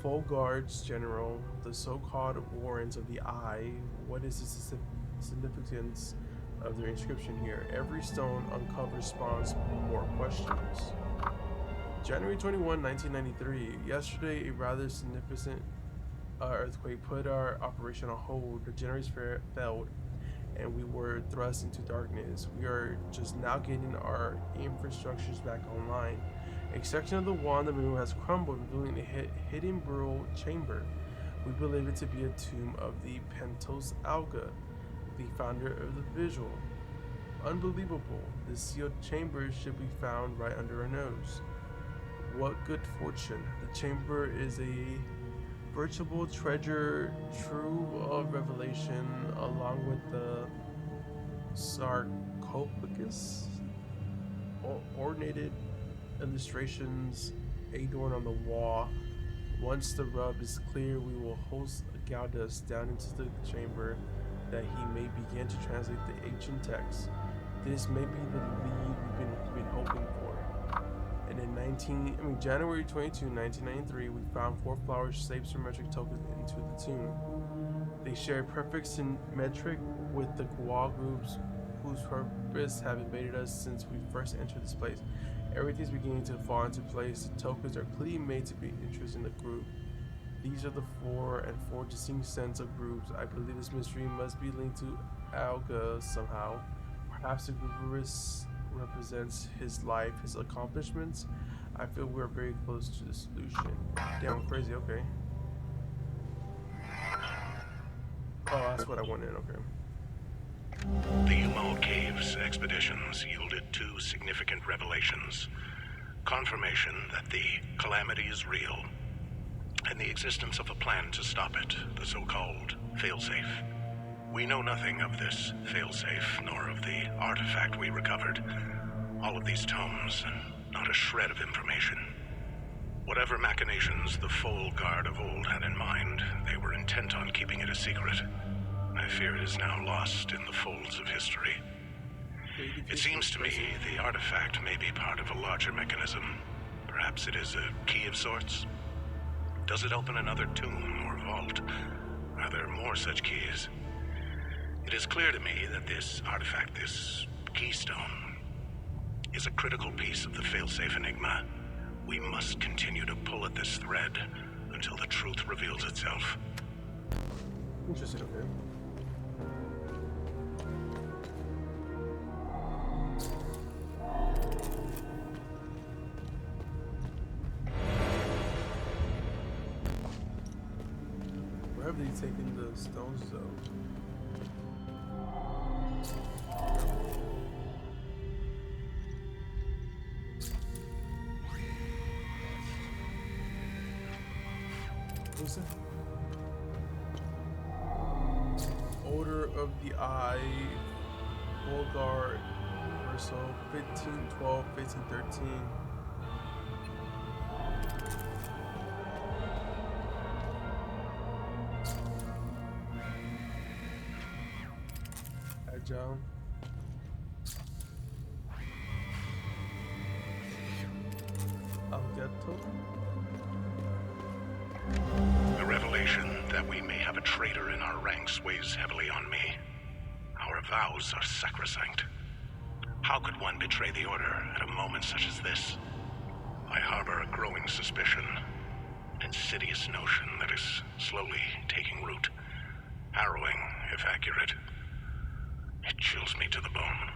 full guards general, the so-called Warrens of the Eye. What is the significance of their inscription here? Every stone uncovered spawns more questions. January 21, 1993. Yesterday, a rather significant earthquake put our operation on hold. The generators failed, and we were thrust into darkness. We are just now getting our infrastructures back online. A section of the wall in the middle has crumbled, revealing a hidden burial chamber. We believe it to be a tomb of the Pentos Alga, the founder of the Vigil. Unbelievable. The sealed chamber should be found right under our nose. What good fortune. The chamber is a veritable treasure trove of revelation, along with the sarcophagus, ornated illustrations adorned on the wall. Once the rub is clear, we will host Gildas down into the chamber that he may begin to translate the ancient text. This may be the lead we've been hoping for. And in January 22, 1993, we found 4 flowers shaped symmetric tokens into the tomb. They share perfect symmetric with the wall groups whose purpose have evaded us since we first entered this place. Everything's beginning to fall into place. The tokens are clearly made to be interested in the group. These are the 4 distinct sets of groups. I believe this mystery must be linked to Alga somehow. Perhaps the group represents his life, his accomplishments. I feel we're very close to the solution. Damn, crazy. Okay. Oh, that's what I wanted. Okay. The Umal Caves expeditions yielded two significant revelations. Confirmation that the calamity is real, and the existence of a plan to stop it, the so-called failsafe. We know nothing of this failsafe, nor of the artifact we recovered. All of these tomes, and not a shred of information. Whatever machinations the Foal Guard of old had in mind, they were intent on keeping it a secret. I fear it is now lost in the folds of history. It seems to me the artifact may be part of a larger mechanism. Perhaps it is a key of sorts. Does it open another tomb or vault? Are there more such keys? It is clear to me that this artifact, this keystone, is a critical piece of the failsafe enigma. We must continue to pull at this thread until the truth reveals itself. Interesting, okay. Where have they taken the stones though? What's that? Order of the Eye, Full Guard, Verso 1512, 1513. Agile. Algetto. The revelation that we may have a traitor in our ranks weighs heavily on me. Our vows are sacrosanct. How could one betray the Order at a moment such as this? I harbor a growing suspicion, an insidious notion that is slowly taking root. Harrowing, if accurate. It chills me to the bone.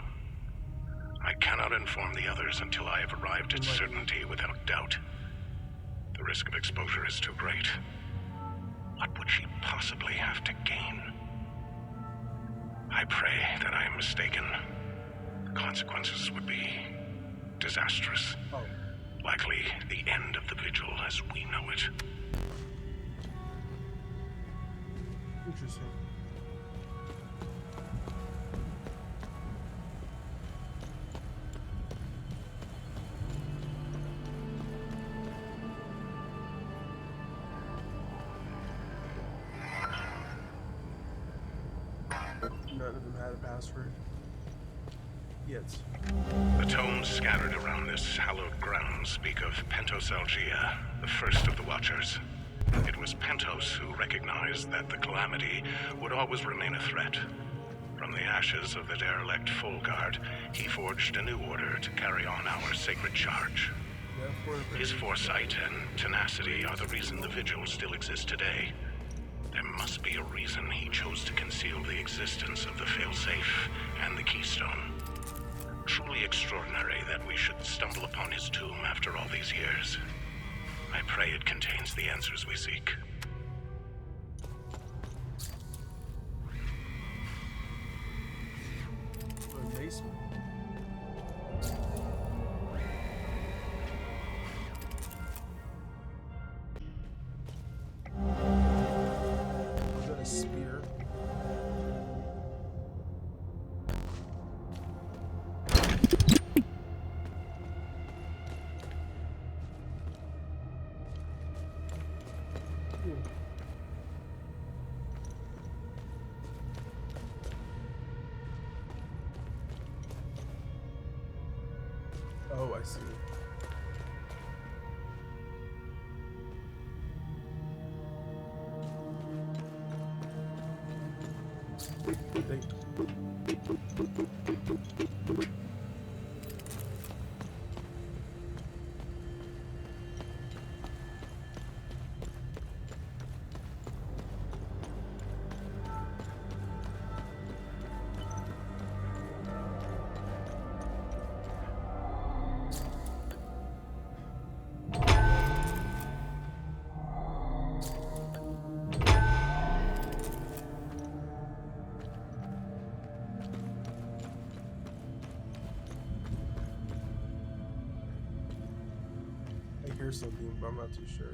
I cannot inform the others until I have arrived at certainty without doubt. The risk of exposure is too great. What would she possibly have to gain? I pray that I am mistaken. The consequences would be disastrous. Likely the end of the vigil as we know it. Interesting. None of them had a password. Yet. The tomes scattered around this hallowed ground speak of Pentos Algia, the first of the Watchers. It was Pentos who recognized that the calamity would always remain a threat. From the ashes of the derelict Full Guard, he forged a new order to carry on our sacred charge. His foresight and tenacity are the reason the Vigil still exists today. There must be a reason he chose to conceal the existence of the failsafe and the keystone. Truly extraordinary that we should stumble upon his tomb after all these years. I pray it contains the answers we seek. Basement. Was that a spear? Oh, I see. hear something, but I'm not too sure.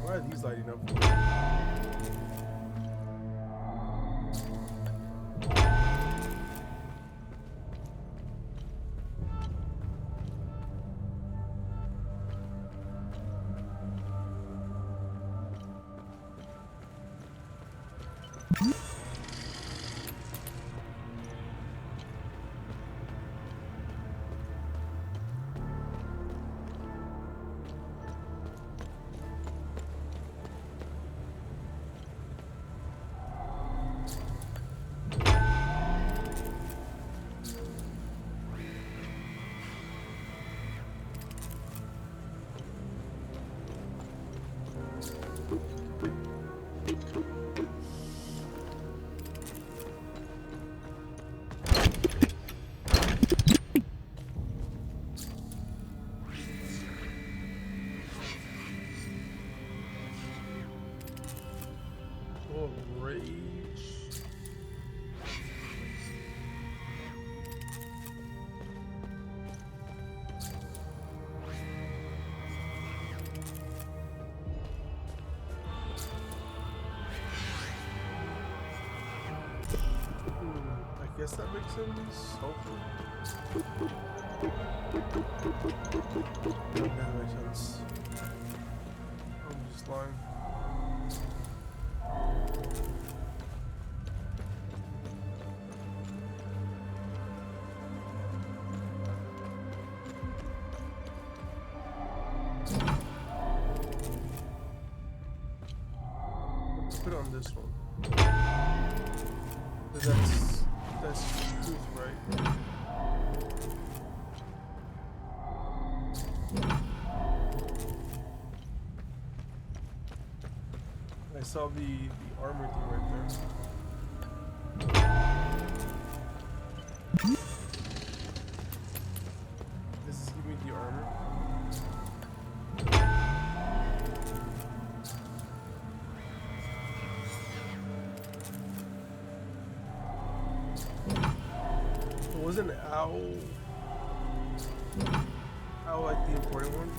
Why are these lighting up? Oh, rage. I guess that makes sense. Hopefully. No, that makes sense. I'm just lying. Put it on this one. But that's the truth, right? I saw the armor thing right there. Does this give me the armor? Wasn't owl like the important one?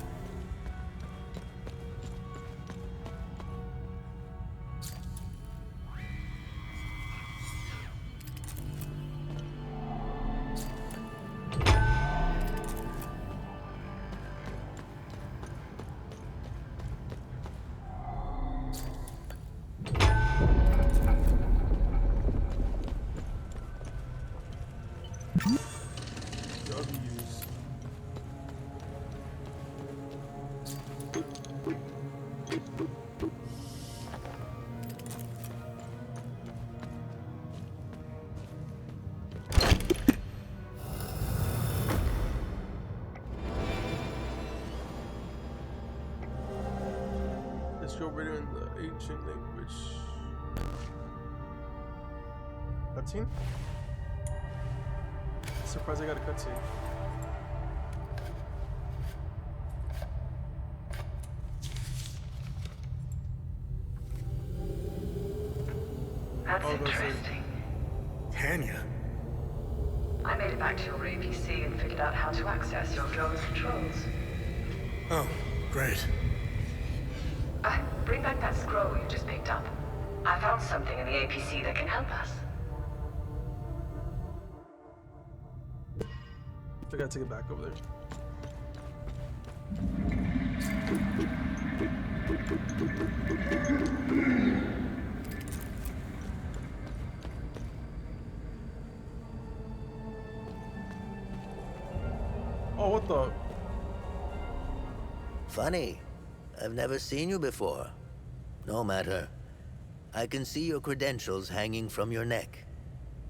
Let's go right in the ancient language. Cutscene? Surprised I got a cutscene. That's interesting. Tanya? I made it back to your APC and figured out how to access your drone's controls. Oh, great. Bring back that scroll you just picked up. I found something in the APC that can help us. I gotta take it back over there. Oh, what the? Funny. I've never seen you before. No matter. I can see your credentials hanging from your neck.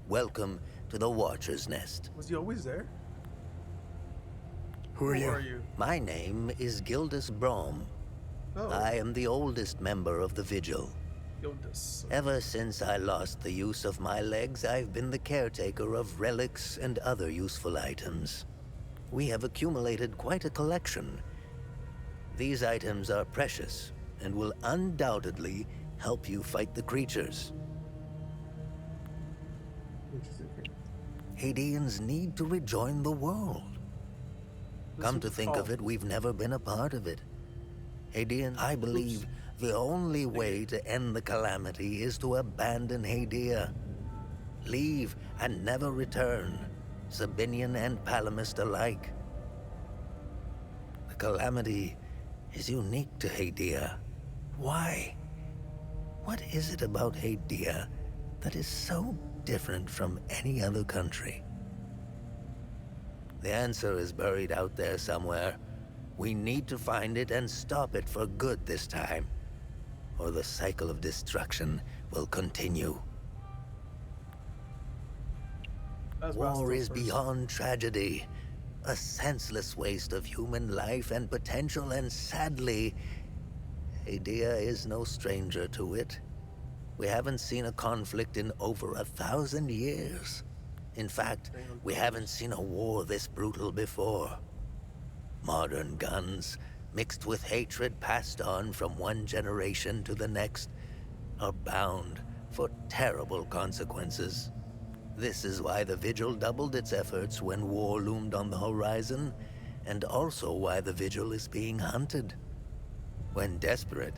Welcome to the Watcher's Nest. Was he always there? Who are you? My name is Gildas Brom. Oh. I am the oldest member of the Vigil. Gildas. Ever since I lost the use of my legs, I've been the caretaker of relics and other useful items. We have accumulated quite a collection. These items are precious and will undoubtedly help you fight the creatures. Hadeans need to rejoin the world. Come to think of it, we've never been a part of it. Hadean, I believe the only way to end the calamity is to abandon Hadea. Leave and never return, Sabinian and Palamist alike. The calamity is unique to Hadea. Why? What is it about Hadea that is so different from any other country? The answer is buried out there somewhere. We need to find it and stop it for good this time, or the cycle of destruction will continue. War is beyond tragedy, a senseless waste of human life and potential, and sadly, Hadea is no stranger to it. We haven't seen a conflict in over 1,000 years. In fact, we haven't seen a war this brutal before. Modern guns, mixed with hatred passed on from one generation to the next, are bound for terrible consequences. This is why the Vigil doubled its efforts when war loomed on the horizon, and also why the Vigil is being hunted. When desperate,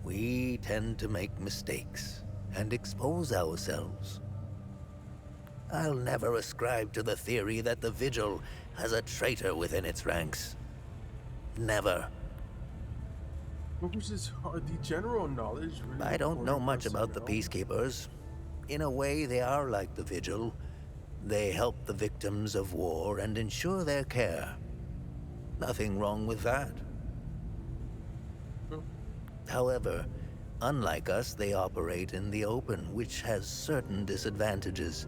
we tend to make mistakes and expose ourselves. I'll never ascribe to the theory that the Vigil has a traitor within its ranks. Never. Which is the general knowledge. Really, I don't know much about the Peacekeepers. In a way, they are like the Vigil. They help the victims of war and ensure their care. Nothing wrong with that. However, unlike us, they operate in the open, which has certain disadvantages.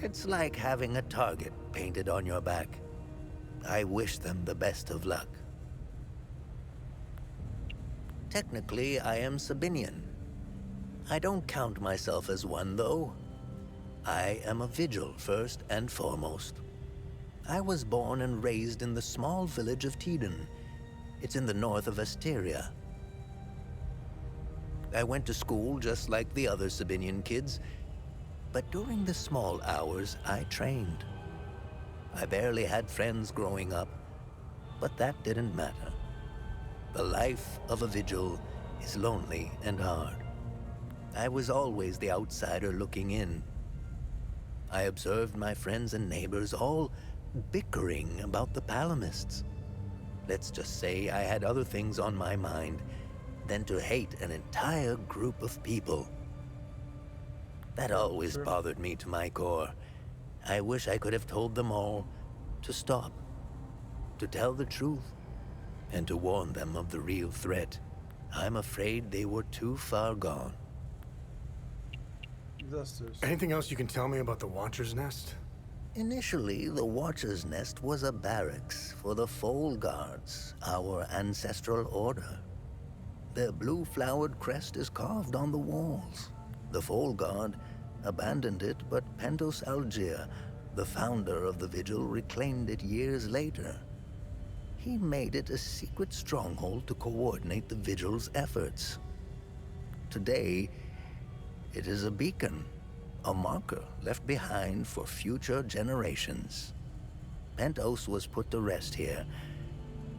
It's like having a target painted on your back. I wish them the best of luck. Technically, I am Sabinian. I don't count myself as one, though. I am a Vigil, first and foremost. I was born and raised in the small village of Teden. It's in the north of Asteria. I went to school just like the other Sabinian kids, but during the small hours, I trained. I barely had friends growing up, but that didn't matter. The life of a Vigil is lonely and hard. I was always the outsider looking in. I observed my friends and neighbors all bickering about the Palamists. Let's just say I had other things on my mind than to hate an entire group of people. That always bothered me to my core. I wish I could have told them all to stop, to tell the truth, and to warn them of the real threat. I'm afraid they were too far gone. Anything else you can tell me about the Watcher's Nest? Initially, the Watcher's Nest was a barracks for the Foal Guards, our ancestral order. Their blue-flowered crest is carved on the walls. The Foal Guard abandoned it, but Pentos Algier, the founder of the Vigil, reclaimed it years later. He made it a secret stronghold to coordinate the Vigil's efforts. Today, it is a beacon, a marker left behind for future generations. Pentos was put to rest here,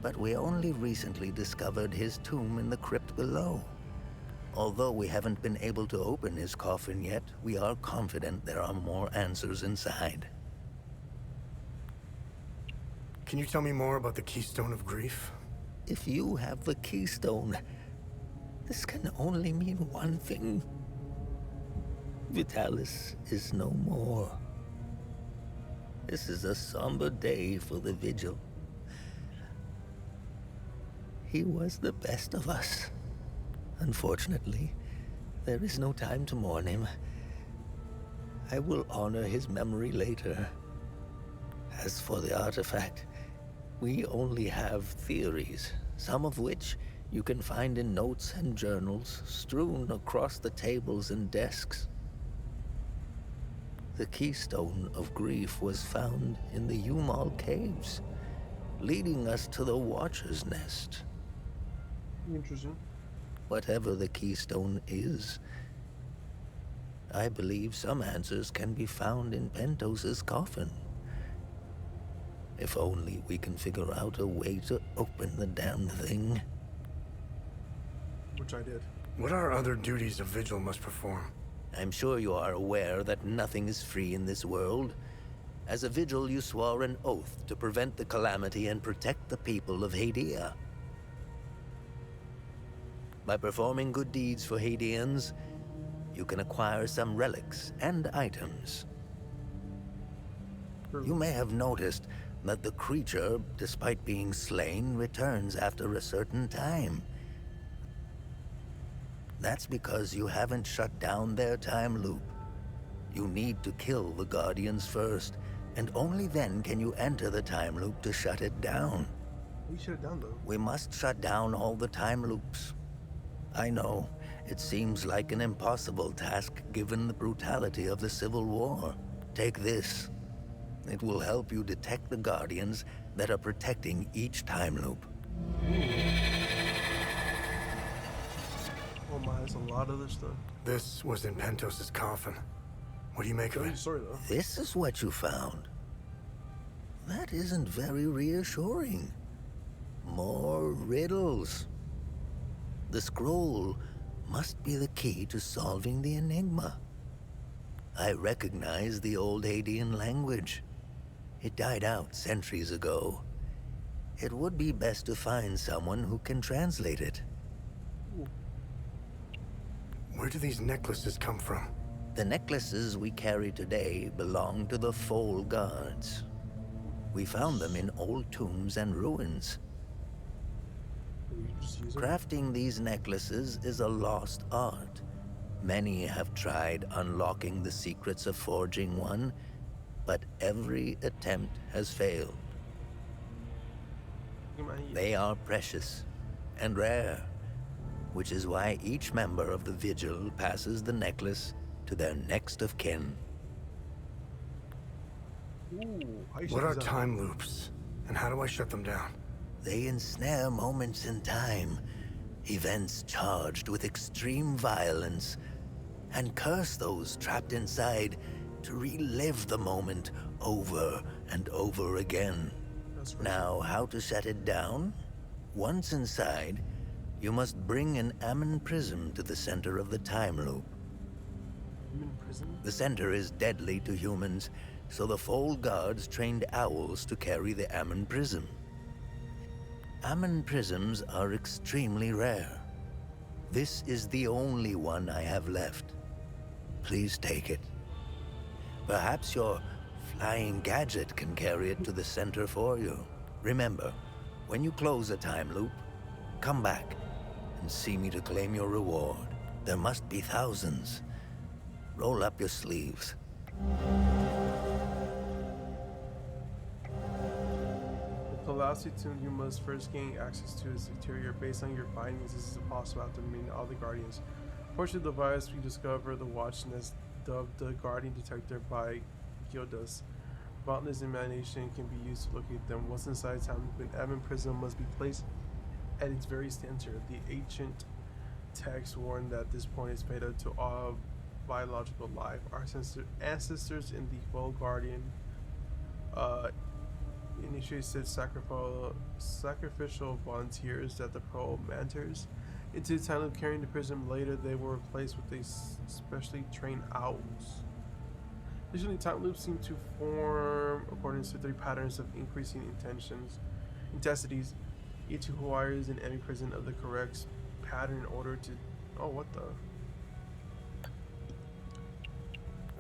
but we only recently discovered his tomb in the crypt below. Although we haven't been able to open his coffin yet, we are confident there are more answers inside. Can you tell me more about the Keystone of Grief? If you have the Keystone, this can only mean one thing. Vitalis is no more. This is a somber day for the Vigil. He was the best of us. Unfortunately, there is no time to mourn him. I will honor his memory later. As for the artifact, We only have theories, some of which you can find in notes and journals strewn across the tables and desks. The keystone of grief was found in the Umal caves, leading us to the Watcher's Nest. Interesting. Whatever the keystone is, I believe some answers can be found in Pentos's coffin. If only we can figure out a way to open the damn thing. Which I did. What are other duties a vigil must perform? I'm sure you are aware that nothing is free in this world. As a vigil, you swore an oath to prevent the calamity and protect the people of Hadia. By performing good deeds for Hadians, you can acquire some relics and items. You may have noticed that the creature, despite being slain, returns after a certain time. That's because you haven't shut down their time loop. You need to kill the Guardians first, and only then can you enter the time loop to shut it down. We shut it down, though. We must shut down all the time loops. I know, it seems like an impossible task given the brutality of the Civil War. Take this. It will help you detect the Guardians that are protecting each time loop. Oh my, there's a lot of this stuff. This was in Pentos's coffin. What do you make of it? Sorry, though. This is what you found. That isn't very reassuring. More riddles. The scroll must be the key to solving the enigma. I recognize the old Hadean language. It died out centuries ago. It would be best to find someone who can translate it. Where do these necklaces come from? The necklaces we carry today belong to the Foal Guards. We found them in old tombs and ruins. Crafting these necklaces is a lost art. Many have tried unlocking the secrets of forging one, but every attempt has failed. They are precious and rare, which is why each member of the Vigil passes the necklace to their next of kin. What are time loops, and how do I shut them down? They ensnare moments in time, events charged with extreme violence, and curse those trapped inside to relive the moment over and over again. Now, how to shut it down? Once inside, you must bring an Ammon prism to the center of the time loop. The center is deadly to humans, so the Foal Guards trained owls to carry the Ammon prism. Ammon prisms are extremely rare. This is the only one I have left. Please take it. Perhaps your flying gadget can carry it to the center for you. Remember, when you close a time loop, come back and see me to claim your reward. There must be thousands. Roll up your sleeves. The Calamity Tomb you must first gain access to its interior. Based on your findings, this is impossible after meeting all the Guardians. Fortunately, the device we discover the Watch Nest, dubbed the Guardian Detector by Gildas. Boundless imagination can be used to locate them. Once inside time, an Ammon prism must be placed at its very center. The ancient text warned that this point is fatal to all biological life. Our ancestors in the Foal Guardian initiated sacrificial volunteers that the Pearl Manters into the time of carrying the prism. Later, they were replaced with a specially trained owls. Additionally, time loops seem to form according to 3 patterns of increasing intensities. Each requires an enemy prison of the correct pattern in order to... Oh, what the...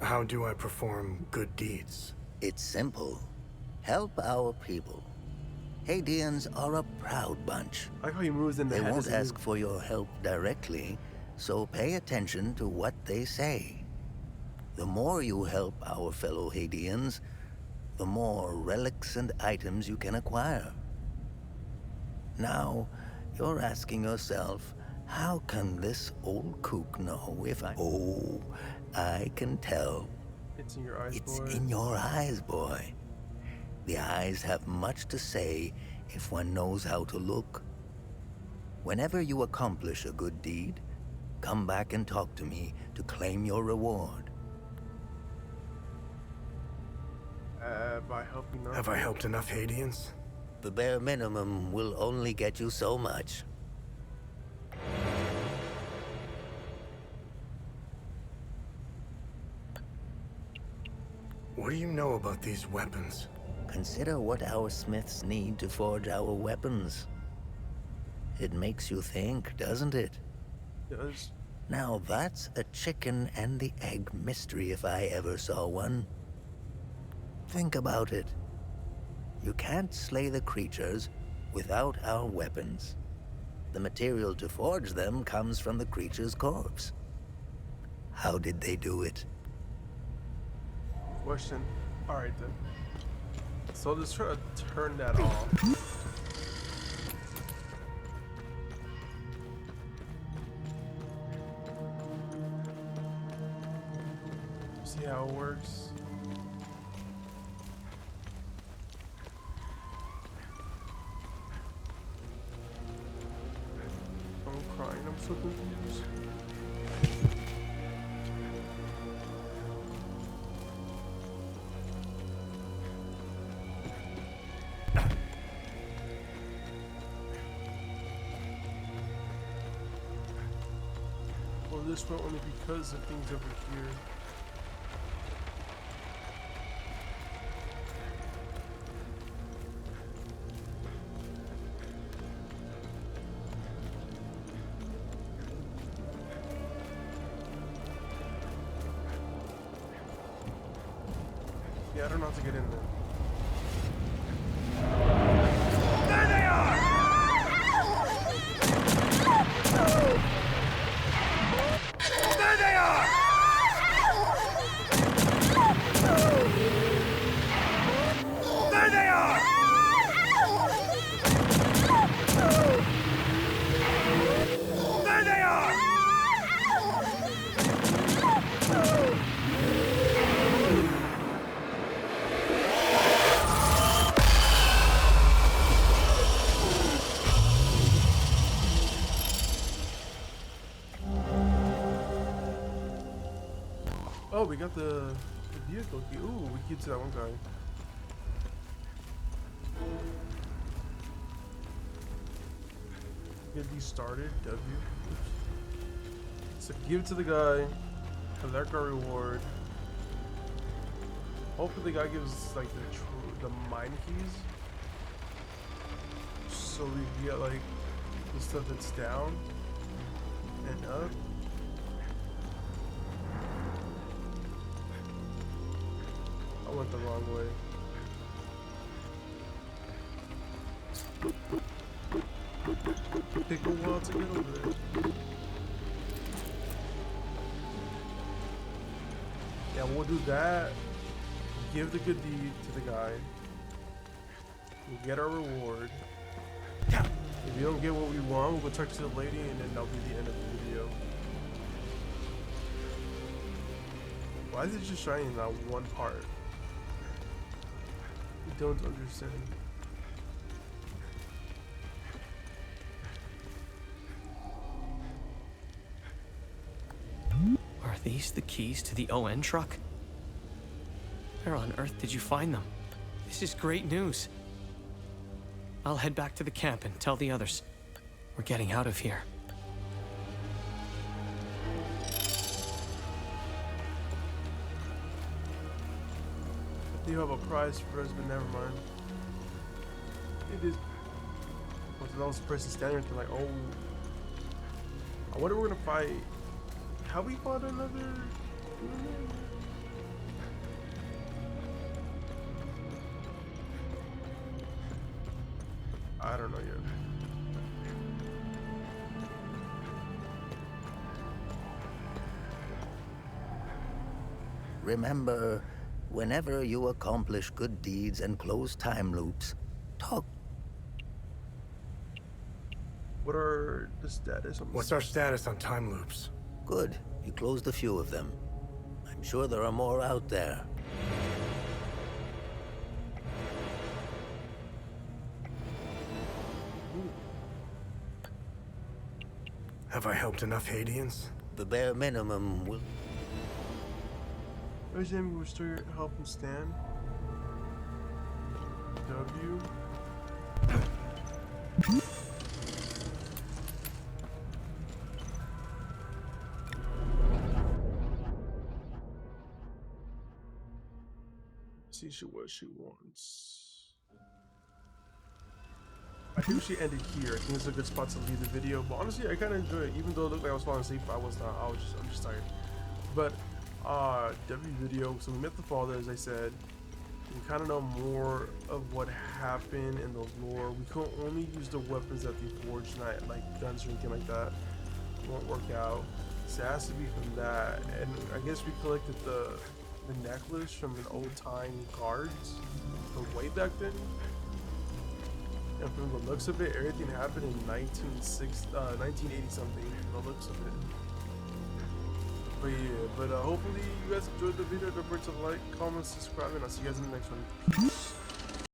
How do I perform good deeds? It's simple. Help our people. Hadeans are a proud bunch. I like how he moves in the They won't ask for your help directly, so pay attention to what they say. The more you help our fellow Hadeans, the more relics and items you can acquire. Now, you're asking yourself, how can this old kook know if I... Oh, I can tell. It's in your eyes, It's boy. in your eyes, boy. The eyes have much to say if one knows how to look. Whenever you accomplish a good deed, come back and talk to me to claim your reward. Have I helped enough Haitians? The bare minimum will only get you so much. What do you know about these weapons? Consider what our smiths need to forge our weapons. It makes you think, doesn't it? It does. Now that's a chicken and the egg mystery if I ever saw one. Think about it. You can't slay the creatures without our weapons. The material to forge them comes from the creature's corpse. How did they do it? Question. Alright then. So let's try to turn that off. See how it works. I'm crying, I'm so confused. Well, this one only because of things over here. Yeah, I don't know how to get in there. There they are! There they are! There they are! There they are! Oh, we got the vehicle key. Ooh, we keep to that one guy. Get these started. W. So give it to the guy. Collect our reward. Hopefully the guy gives us like the mine keys. So we get like the stuff that's down and up. I went the wrong way. Take a while to get over there. Yeah, we'll do that. Give the good deed to the guy. We'll get our reward. If you don't get what we want, we'll go talk to the lady and then that'll be the end of the video. Why is it just shining in that one part? I don't understand. Are these the keys to the ON truck? Where on earth did you find them? This is great news. I'll head back to the camp and tell the others. We're getting out of here. You have a prize for us, but never mind. It is. What's the last person standing there like, oh. I wonder if we're gonna fight. Have we fought another? I don't know yet. Remember, whenever you accomplish good deeds and close time loops, talk. What are the status on this? What's our status on time loops? Good. You closed a few of them. I'm sure there are more out there. Have I helped enough Haitians? The bare minimum will... Where's him? Restore your help him stand. W. See what she wants. I think she ended here. I think it's a good spot to leave the video. But honestly, I kind of enjoy it. Even though it looked like I was falling asleep, I was not. I'm just tired. But W video. So we met the father, as I said. We kind of know more of what happened in the lore. We can only use the weapons that they forged, not like guns or anything like that. It won't work out. So it has to be from that. And I guess we collected the necklace from an old time guards from way back then. And from the looks of it, everything happened in 1980 something. From the looks of it. But yeah, hopefully you guys enjoyed the video. Don't forget to like, comment, subscribe, and I'll see you guys in the next one. Peace.